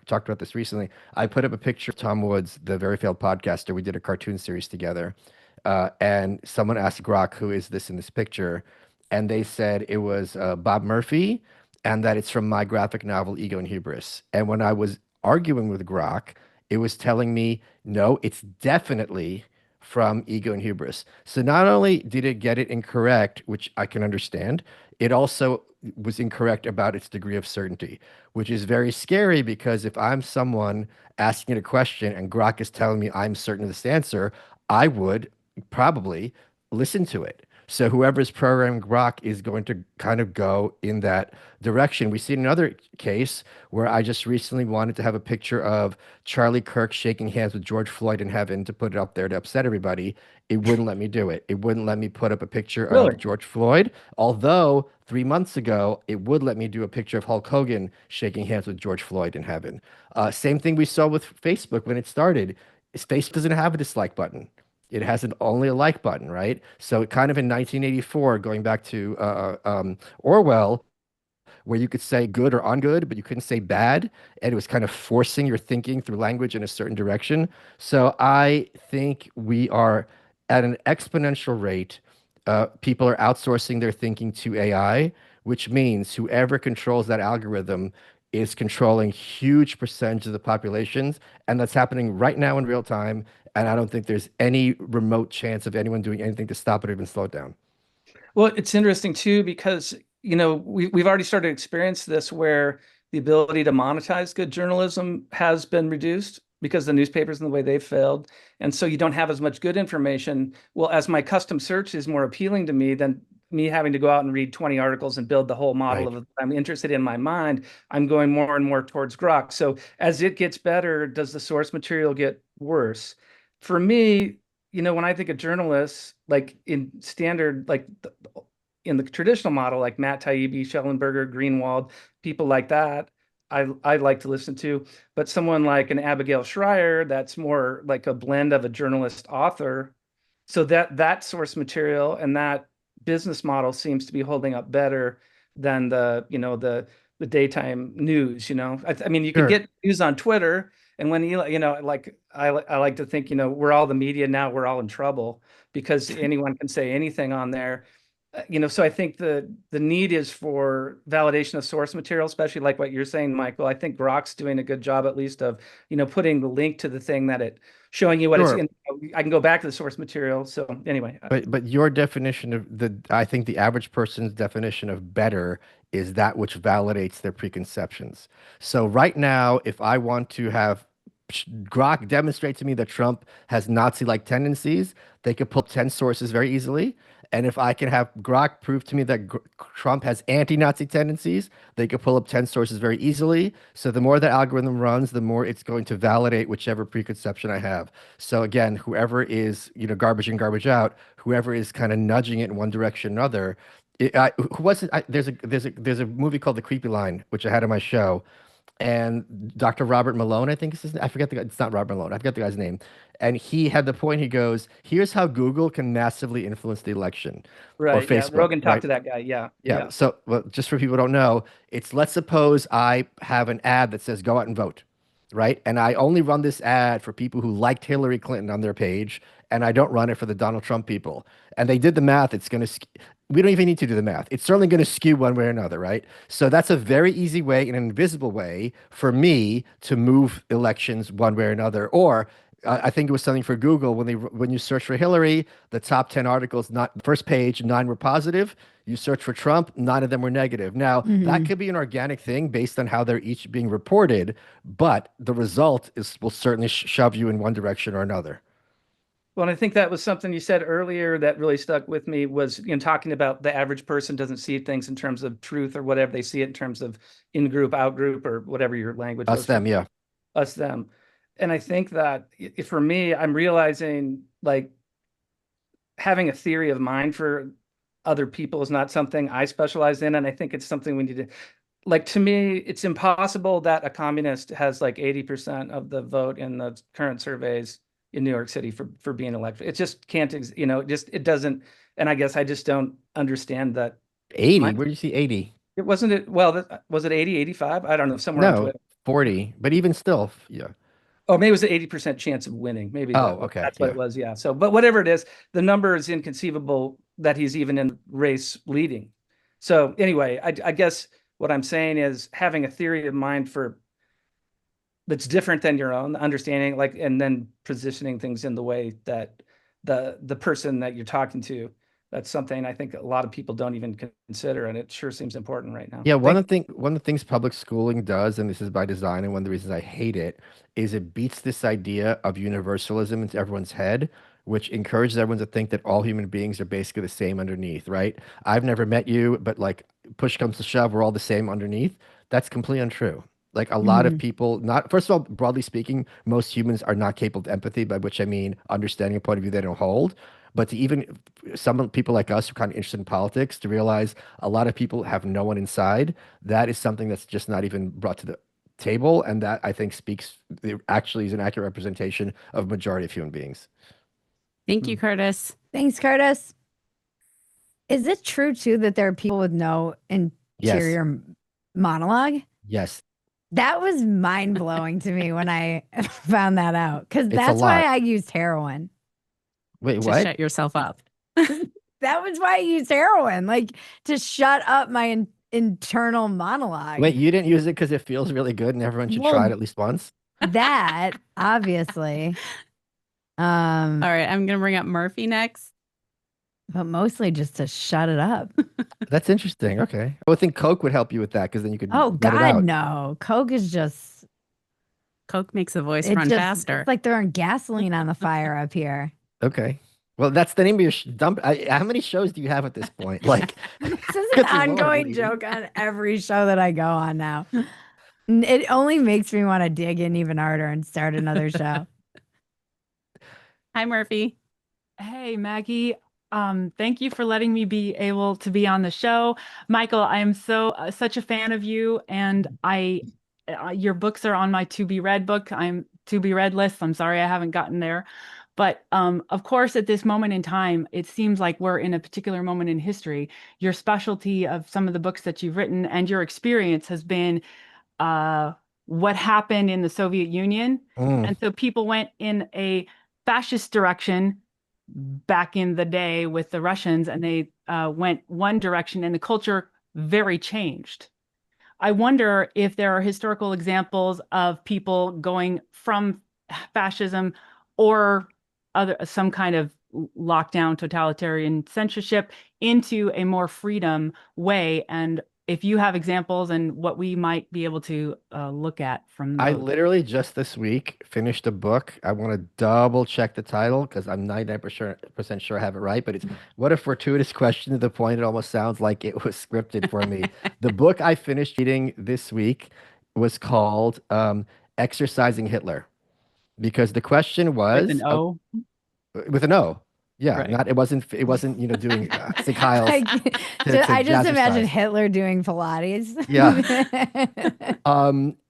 talked about this recently. I put up a picture of Tom Woods, the very failed podcaster. We did a cartoon series together. And someone asked Grok, who is this in this picture? And they said it was Bob Murphy, and that it's from my graphic novel, Ego and Hubris. And when I was arguing with Grok, it was telling me, no, it's definitely from Ego and Hubris. So not only did it get it incorrect, which I can understand, it also was incorrect about its degree of certainty, which is very scary, because if I'm someone asking it a question and Grok is telling me I'm certain of this answer, I would probably listen to it. So whoever's programming Grok is going to kind of go in that direction. We see another case where I just recently wanted to have a picture of Charlie Kirk shaking hands with George Floyd in heaven to put it up there to upset everybody. It wouldn't let me do it. It wouldn't let me put up a picture Really? of George Floyd, although 3 months ago, it would let me do a picture of Hulk Hogan shaking hands with George Floyd in heaven. Same thing we saw with Facebook when it started. Facebook doesn't have a dislike button. It has only a like button, right? So kind of in 1984, going back to Orwell, where you could say good or ungood, but you couldn't say bad. And it was kind of forcing your thinking through language in a certain direction. So I think we are at an exponential rate. People are outsourcing their thinking to AI, which means whoever controls that algorithm is controlling huge percentage of the populations. And that's happening right now in real time. And I don't think there's any remote chance of anyone doing anything to stop it or even slow it down. Well, it's interesting too, because we've already started to experience this where the ability to monetize good journalism has been reduced because the newspapers and the way they've failed. And so you don't have as much good information. Well, as my custom search is more appealing to me than me having to go out and read 20 articles and build the whole model Right. of I'm interested in my mind, I'm going more and more towards Grok. So as it gets better, does the source material get worse? For me, when I think of journalists, like in standard, like in the traditional model, like Matt Taibbi, Schellenberger, Greenwald, people like that, I like to listen to. But someone like an Abigail Schreier, that's more like a blend of a journalist author. So that source material and that business model seems to be holding up better than the the daytime news. I mean, you Sure. can get news on Twitter, and when like I like to think, we're all the media now. We're all in trouble because anyone can say anything on there. So I think the need is for validation of source material, especially like what you're saying, Michael. I think Grok's doing a good job, at least, of putting the link to the thing that it showing you what Sure. it's. I can go back to the source material. So anyway, But your definition of I think the average person's definition of better is that which validates their preconceptions. So right now, if I want to have Grok demonstrate to me that Trump has Nazi-like tendencies, they could pull up 10 sources very easily. And if I can have Grok prove to me that Trump has anti-Nazi tendencies, they could pull up 10 sources very easily. So the more the algorithm runs, the more it's going to validate whichever preconception I have. So again, whoever is, garbage in, garbage out, whoever is kind of nudging it in one direction or another. Who was it? There's a movie called The Creepy Line, which I had on my show, and Dr. Robert Malone, I think is his name. I forget the guy. It's not Robert Malone. I forget the guy's name. And he had the point. He goes, "Here's how Google can massively influence the election, or right? Yeah, Facebook." Rogan talked Right? to that guy. Yeah, Yeah. So, well, just for people who don't know, it's let's suppose I have an ad that says go out and vote, right? And I only run this ad for people who liked Hillary Clinton on their page, and I don't run it for the Donald Trump people. And they did the math. It's going to, we don't even need to do the math. It's certainly going to skew one way or another, right? So that's a very easy way, an invisible way for me to move elections one way or another. Or I think it was something for Google when you search for Hillary, the top 10 articles, not first page, 9 were positive. You search for Trump, 9 of them were negative. Now, that could be an organic thing based on how they're each being reported, but the result will certainly shove you in one direction or another. Well, and I think that was something you said earlier that really stuck with me was, talking about the average person doesn't see things in terms of truth or whatever. They see it in terms of in-group, out-group, or whatever your language was. Us, them, yeah. Us, them. And I think that for me, I'm realizing like having a theory of mind for other people is not something I specialize in. And I think it's something we need to, like, to me, it's impossible that a communist has like 80% of the vote in the current surveys in New York City for being elected. It just can't, it doesn't. And I guess I just don't understand that. 80? Where do you see 80? It wasn't it. Well, was it 80, 85? I don't know. Somewhere on No, Twitter. 40. But even still, yeah. Oh, maybe it was an 80% chance of winning. Maybe Okay. that's what it was. Yeah. So, but whatever it is, the number is inconceivable that he's even in race leading. So anyway, I guess what I'm saying is having a theory of mind for that's different than your own understanding, like, and then positioning things in the way that the person that you're talking to, that's something I think a lot of people don't even consider, and it sure seems important right now. Yeah, one of the things public schooling does, and this is by design, and one of the reasons I hate it, is it beats this idea of universalism into everyone's head, which encourages everyone to think that all human beings are basically the same underneath, right? I've never met you, but like push comes to shove, we're all the same underneath. That's completely untrue. Like a lot of people, not first of all, broadly speaking, most humans are not capable of empathy, by which I mean understanding a point of view they don't hold. But to even some people like us who are kind of interested in politics to realize a lot of people have no one inside, that is something that's just not even brought to the table. And that I think actually is an accurate representation of majority of human beings. Thank you, Curtis. Thanks, Curtis. Is it true too that there are people with no interior monologue? Yes. That was mind blowing to me when I found that out, because that's why I used heroin. Wait, To what? shut yourself up. That was why I used heroin, like to shut up my internal monologue. Wait, you didn't use it because it feels really good and everyone should try it at least once? That obviously. All right, I'm gonna bring up Murphy next. But mostly just to shut it up. That's interesting. Okay. I would think Coke would help you with that because then you could Oh let it God, out. no. Coke is just Coke makes the voice run faster. It's like throwing gasoline on the fire up here. Okay. Well, that's the name of your dump. How many shows do you have at this point? Like, This is an ongoing joke on every show that I go on now. It only makes me want to dig in even harder and start another show. Hi, Murphy. Hey, Maggie. Thank you for letting me be able to be on the show. Michael, I am such a fan of you, and your books are on my to be read book. I'm to be read list. I'm sorry I haven't gotten there, But of course, at this moment in time, it seems like we're in a particular moment in history. Your specialty of some of the books that you've written and your experience has been what happened in the Soviet Union. And so people went in a fascist direction back in the day with the Russians, and they went one direction, and the culture very changed. I wonder if there are historical examples of people going from fascism or some kind of lockdown totalitarian censorship into a more freedom way, and if you have examples and what we might be able to look at from I those. literally just this week finished a book. I want to double check the title because I'm 99% sure I have it right. But it's What a Fortuitous Question, to the point it almost sounds like it was scripted for me. The book I finished reading this week was called Exercising Hitler, because the question was With an O. with an O. Yeah, Right. not it wasn't doing Sig Heils I to just imagine jazzercise. Hitler doing Pilates. Yeah.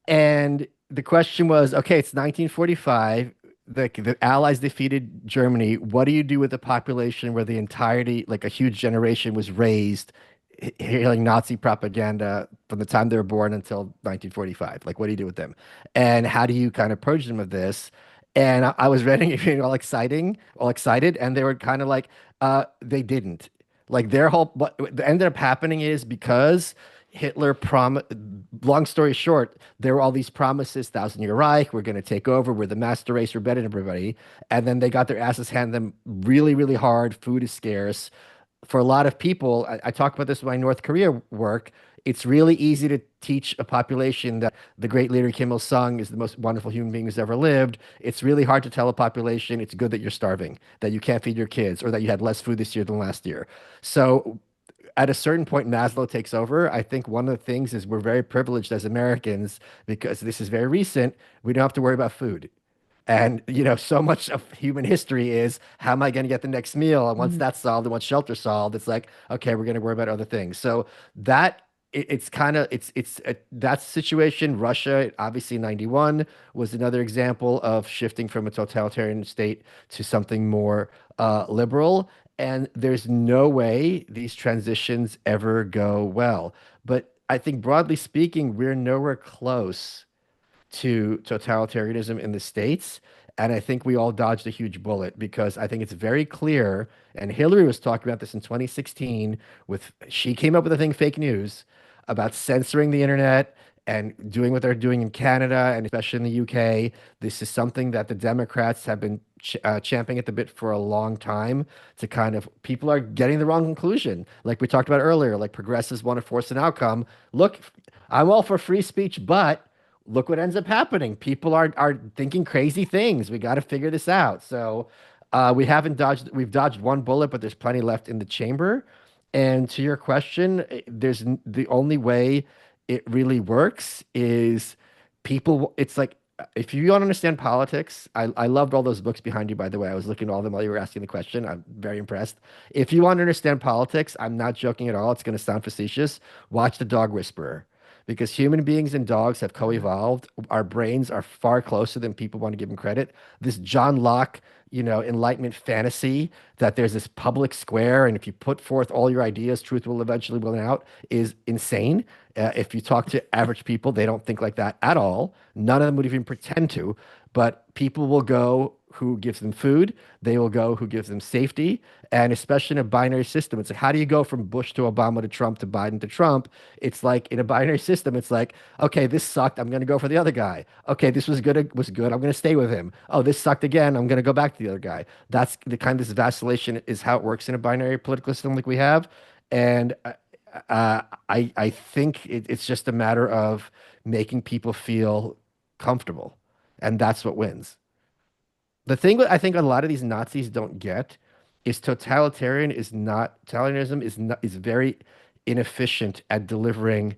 And the question was, okay, it's 1945. The Allies defeated Germany. What do you do with a population where the entirety, like a huge generation, was raised hearing Nazi propaganda from the time they were born until 1945? Like, what do you do with them? And how do you kind of purge them of this? And I was reading it, being all excited, and they were kind of like, they didn't. Like their whole, what ended up happening is because Hitler long story short, there were all these promises, Thousand-Year Reich, we're going to take over, we're the master race, we're better than everybody. And then they got their asses handed them really, really hard. Food is scarce. For a lot of people, I talk about this in my North Korea work. It's really easy to teach a population that the great leader Kim Il Sung is the most wonderful human being who's ever lived. It's really hard to tell a population it's good that you're starving, that you can't feed your kids, or that you had less food this year than last year. So at a certain point, Maslow takes over. I think one of the things is we're very privileged as Americans because this is very recent. We don't have to worry about food. And so much of human history is how am I going to get the next meal? And once that's solved and once shelter's solved, it's like, okay, we're going to worry about other things. So that it's kind of that situation. Russia, obviously, 91 was another example of shifting from a totalitarian state to something more liberal. And there's no way these transitions ever go well. But I think broadly speaking, we're nowhere close to totalitarianism in the States. And I think we all dodged a huge bullet because I think it's very clear. And Hillary was talking about this in 2016 she came up with the thing fake news about censoring the internet and doing what they're doing in Canada and especially in the UK. This is something that the Democrats have been champing at the bit for a long time to kind of, people are getting the wrong conclusion. Like we talked about earlier, like progressives want to force an outcome. Look, I'm all for free speech, but look what ends up happening. People are thinking crazy things. We got to figure this out. So we've dodged one bullet, but there's plenty left in the chamber. And to your question, the only way it really works is it's like, if you don't understand politics, I loved all those books behind you, by the way. I was looking at all of them while you were asking the question. I'm very impressed. If you want to understand politics, I'm not joking at all. It's going to sound facetious. Watch The Dog Whisperer, because human beings and dogs have co-evolved. Our brains are far closer than people want to give them credit. This John Locke, Enlightenment fantasy that there's this public square, and if you put forth all your ideas, truth will eventually win out, is insane. If you talk to average people, they don't think like that at all. None of them would even pretend to, but people will go who gives them food. They will go who gives them safety. And especially in a binary system, it's like, how do you go from Bush to Obama to Trump to Biden to Trump? It's like in a binary system, it's like, okay, this sucked. I'm going to go for the other guy. Okay, this was good. I'm going to stay with him. Oh, this sucked again. I'm going to go back to the other guy. That's the kind of this vacillation is how it works in a binary political system like we have. And I think it's just a matter of making people feel comfortable. And that's what wins. The thing I think a lot of these Nazis don't get is totalitarianism is very inefficient at delivering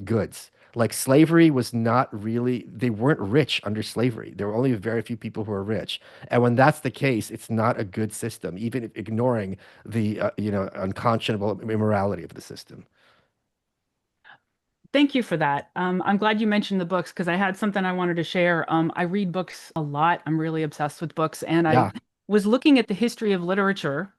goods. Like slavery was not really, they weren't rich under slavery. There were only very few people who were rich. And when that's the case, it's not a good system, even ignoring the unconscionable immorality of the system. Thank you for that. I'm glad you mentioned the books because I had something I wanted to share. I read books a lot. I'm really obsessed with books, and Yeah. I was looking at the history of literature,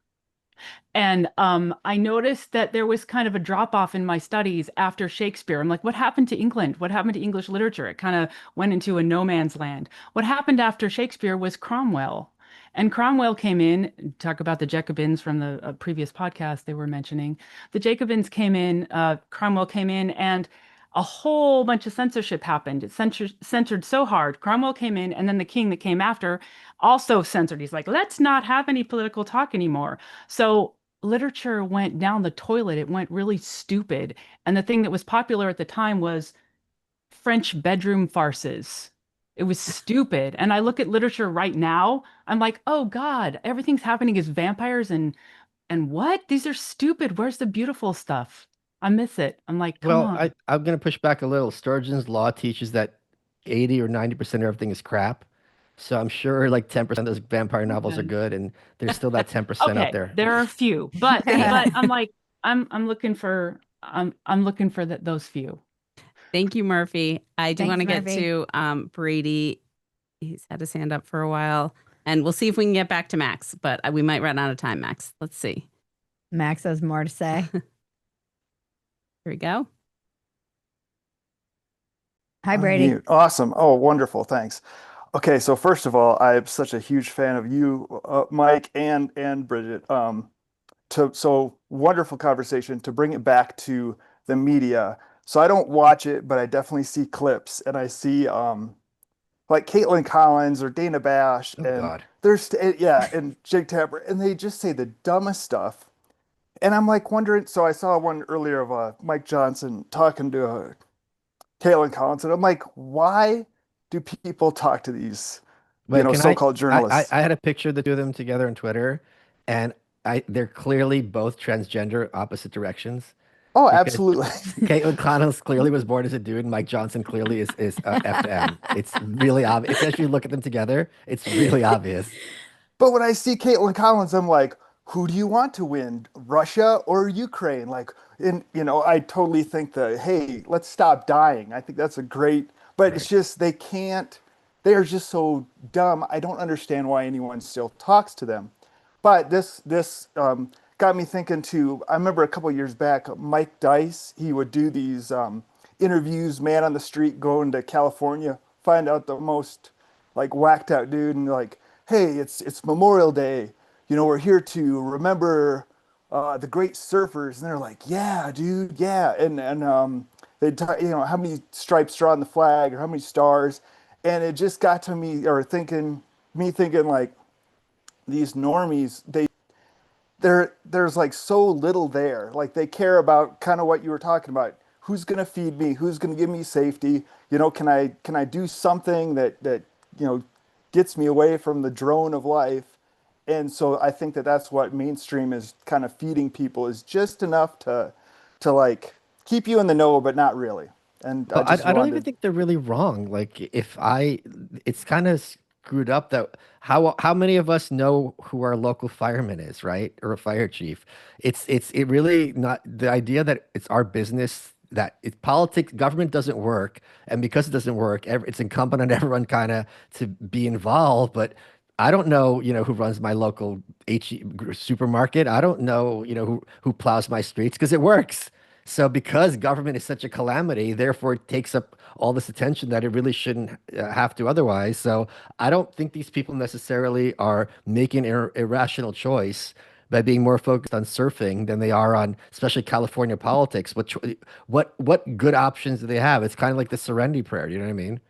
and I noticed that there was kind of a drop off in my studies after Shakespeare. I'm like, what happened to England? What happened to English literature? It kind of went into a no man's land. What happened after Shakespeare was Cromwell. And Cromwell came in, talk about the Jacobins from the previous podcast they were mentioning. The Jacobins came in, Cromwell came in, and a whole bunch of censorship happened. It censored so hard. Cromwell came in, and then the king that came after also censored. He's like, let's not have any political talk anymore. So literature went down the toilet. It went really stupid. And the thing that was popular at the time was French bedroom farces. It was stupid. And I look at literature right now, I'm like, oh God, everything's happening is vampires and what? These are stupid. Where's the beautiful stuff? I miss it. I'm like, come Well, on. I'm going to push back a little. Sturgeon's law teaches that 80 or 90% of everything is crap. So I'm sure like 10% of those vampire novels are Okay. good, and there's still that 10% out Okay, there. there are a few, but I'm like, I'm looking for I'm looking for those few. Thank you, Murphy. I do Thanks, want to get Murphy. to Brady. He's had his hand up for a while, and we'll see if we can get back to Max, but we might run out of time, Max. Let's see. Max has more to say. Here we go. Hi, Brady. Unmute. Awesome. Oh, wonderful. Thanks. Okay, so first of all, I'm such a huge fan of you, Mike, and Bridget. So wonderful conversation to bring it back to the media. So I don't watch it, but I definitely see clips, and I see like Caitlin Collins or Dana Bash, Oh, and God. yeah, and Jake Tapper, and they just say the dumbest stuff. And I'm like wondering. So I saw one earlier of Mike Johnson talking to Caitlin Collins, and I'm like, why do people talk to these, Wait, can so-called I journalists? had a picture of the two of them together on Twitter, and they're clearly both transgender, opposite directions. Oh, Because absolutely. Caitlin Connors clearly was born as a dude, and Mike Johnson clearly is F to M. It's really obvious. Especially if you look at them together, it's really obvious. But when I see Caitlin Collins, I'm like, who do you want to win, Russia or Ukraine? Like, I totally think hey, let's stop dying. I think that's a great, but it's Right. just they can't. They're just so dumb. I don't understand why anyone still talks to them. But this got me thinking too. I remember a couple years back, Mike Dice, he would do these interviews, man on the street, going to California, find out the most like whacked out dude, and like, hey, it's Memorial Day. We're here to remember the great surfers, and they're like, yeah, dude, yeah, and they talk, how many stripes are on the flag or how many stars, and it just got to me thinking like these normies, there's like so little there. Like they care about kind of what you were talking about. Who's gonna feed me? Who's gonna give me safety? Can I do something that gets me away from the drone of life? And so I think that's what mainstream is kind of feeding people, is just enough to like keep you in the know, but not really. And I But just I don't even wanted think they're really wrong. Like it's kind of screwed up that how many of us know who our local fireman is, right? Or a fire chief. It really not the idea that it's our business, that it's politics, government doesn't work. And because it doesn't work, it's incumbent on everyone kind of to be involved. But I don't know, who runs my local supermarket. I don't know, who plows my streets because it works. So because government is such a calamity, therefore it takes up all this attention that it really shouldn't have to otherwise. So I don't think these people necessarily are making an irrational choice by being more focused on surfing than they are on, especially California politics. What good options do they have? It's kind of like the Serenity Prayer. You know what I mean?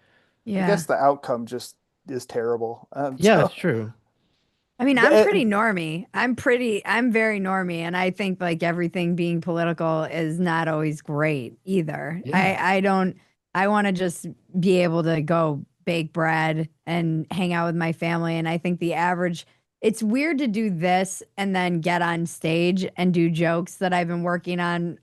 I Yeah. guess the outcome just is terrible. Yeah, it's true. I mean, I'm pretty And normie. I'm very normie. And I think like everything being political is not always great either. Yeah. I want to just be able to go bake bread and hang out with my family. And I think it's weird to do this and then get on stage and do jokes that I've been working on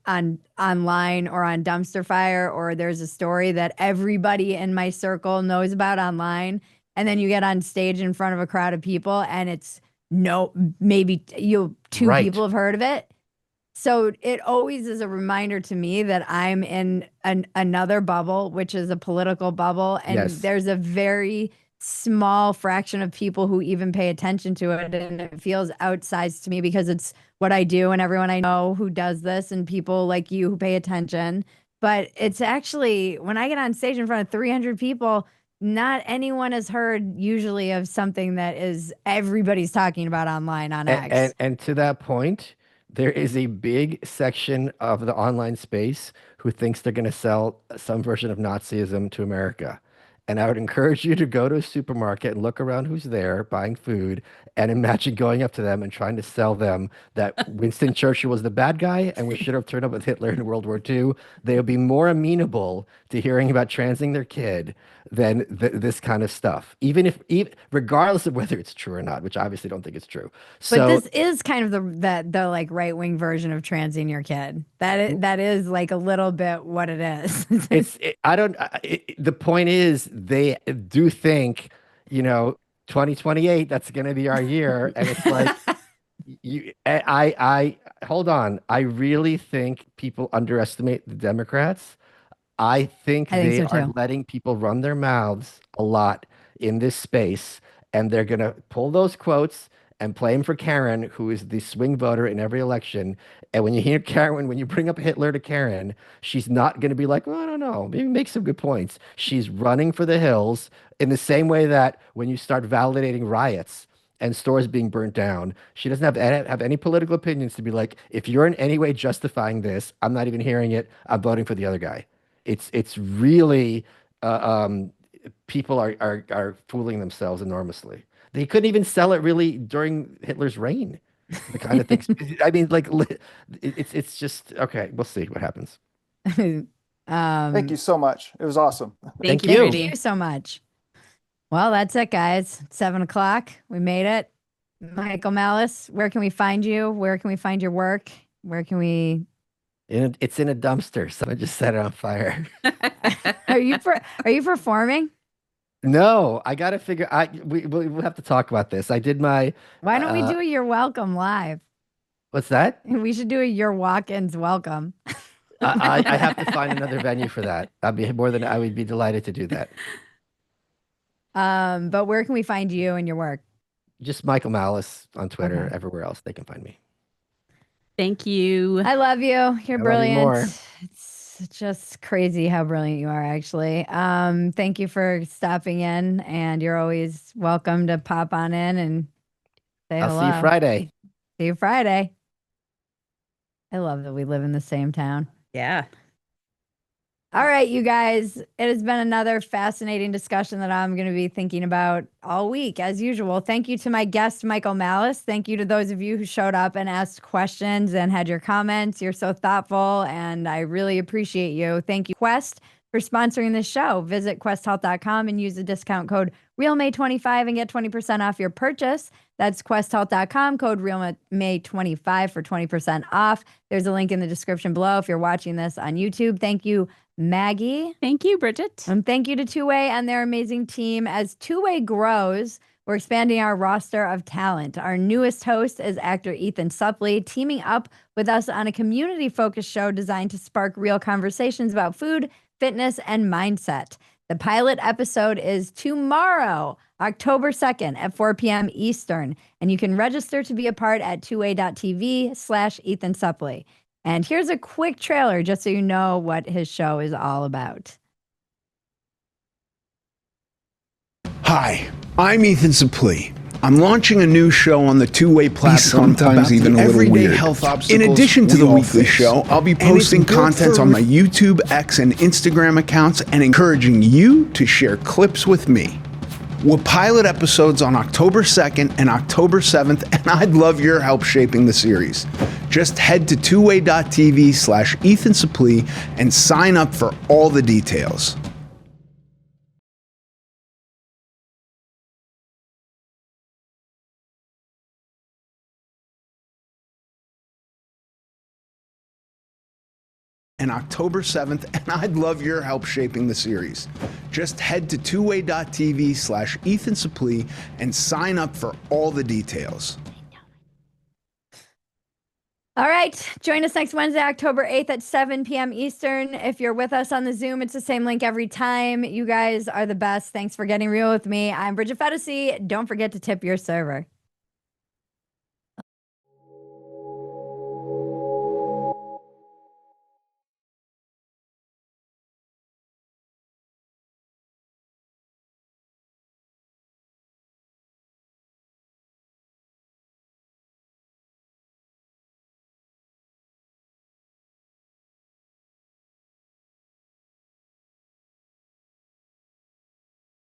online or on Dumpster Fire, or there's a story that everybody in my circle knows about online. And then you get on stage in front of a crowd of people and it's maybe two Right. people have heard of it. So it always is a reminder to me that I'm in another bubble, which is a political bubble. And Yes. there's a very small fraction of people who even pay attention to it. And it feels outsized to me because it's what I do and everyone I know who does this and people like you who pay attention. But it's actually, when I get on stage in front of 300 people, not anyone has heard usually of something that is everybody's talking about online on X. And to that point, there is a big section of the online space who thinks they're going to sell some version of Nazism to America. And I would encourage you to go to a supermarket and look around who's there buying food and imagine going up to them and trying to sell them that Winston Churchill was the bad guy and we should have turned up with Hitler in World War II. They would be more amenable to hearing about transing their kid than this kind of stuff, even regardless of whether it's true or not, which I obviously don't think it's true. But this is kind of the like right wing version of transing your kid. That is like a little bit what it is. The point is they do think, 2028, that's going to be our year. And it's like, I hold on. I really think people underestimate the Democrats. I think they so are too. letting people run their mouths a lot in this space, and they're going to pull those quotes and play them for Karen, who is the swing voter in every election. And when you hear Karen, when you bring up Hitler to Karen, she's not going to be like, well, I don't know, maybe make some good points. She's running for the hills in the same way that when you start validating riots and stores being burnt down, she doesn't have any political opinions to be like, if you're in any way justifying this, I'm not even hearing it. I'm voting for the other guy. It's really people are fooling themselves enormously. They couldn't even sell it really during Hitler's reign. The kind of things. I mean, like it's just okay. We'll see what happens. Thank you so much. It was awesome. Thank you, Thank Rudy. you so much. Well, that's it, guys. 7:00. We made it. Michael Malice, where can we find you? Where can we find your work? Where can we? It's in a dumpster. Someone just set it on fire. Are you performing? No, I got to figure. We'll have to talk about this. I did my. Why don't we do a You're Welcome live? What's that? We should do a Your Walk-ins welcome. I have to find another venue for that. I would be delighted to do that. But where can we find you and your work? Just Michael Malice on Twitter. Okay. Everywhere else they can find me. Thank you. I love you. You're I love you brilliant. more. It's just crazy how brilliant you are, actually. Thank you for stopping in, and you're always welcome to pop on in and say hello. I'll see you Friday. See you Friday. I love that we live in the same town. Yeah. All right, you guys. It has been another fascinating discussion that I'm going to be thinking about all week, as usual. Thank you to my guest, Michael Malice. Thank you to those of you who showed up and asked questions and had your comments. You're so thoughtful, and I really appreciate you. Thank you, Quest, for sponsoring this show. Visit questhealth.com and use the discount code RealMay25 and get 20% off your purchase. That's questhealth.com, code RealMay25 for 20% off. There's a link in the description below if you're watching this on YouTube. Thank you, Maggie. Thank you, Bridget. And thank you to Two Way and their amazing team. As Two Way grows, we're expanding our roster of talent. Our newest host is actor Ethan Suplee, teaming up with us on a community-focused show designed to spark real conversations about food, fitness, and mindset. The pilot episode is tomorrow, October 2nd at 4 p.m. Eastern, and you can register to be a part at tway.tv/Ethan Suplee. And here's a quick trailer just so you know what his show is all about. Hi, I'm Ethan Suplee. I'm launching a new show on the Two-Way platform sometimes about even the a little everyday weird. health In obstacles. addition to we the all weekly face. show, I'll be and posting it's built content for on my YouTube, X, and Instagram accounts and encouraging you to share clips with me. We'll pilot episodes on October 2nd and October 7th, and I'd love your help shaping the series. Just head to tway.tv/Ethan Suplee and sign up for all the details. And October 7th, and I'd love your help shaping the series. Just head to tway.tv/Ethan Suplee and sign up for all the details. All right. Join us next Wednesday, October 8th at 7 p.m. Eastern. If you're with us on the Zoom, it's the same link every time. You guys are the best. Thanks for getting real with me. I'm Bridget Phetasy. Don't forget to tip your server.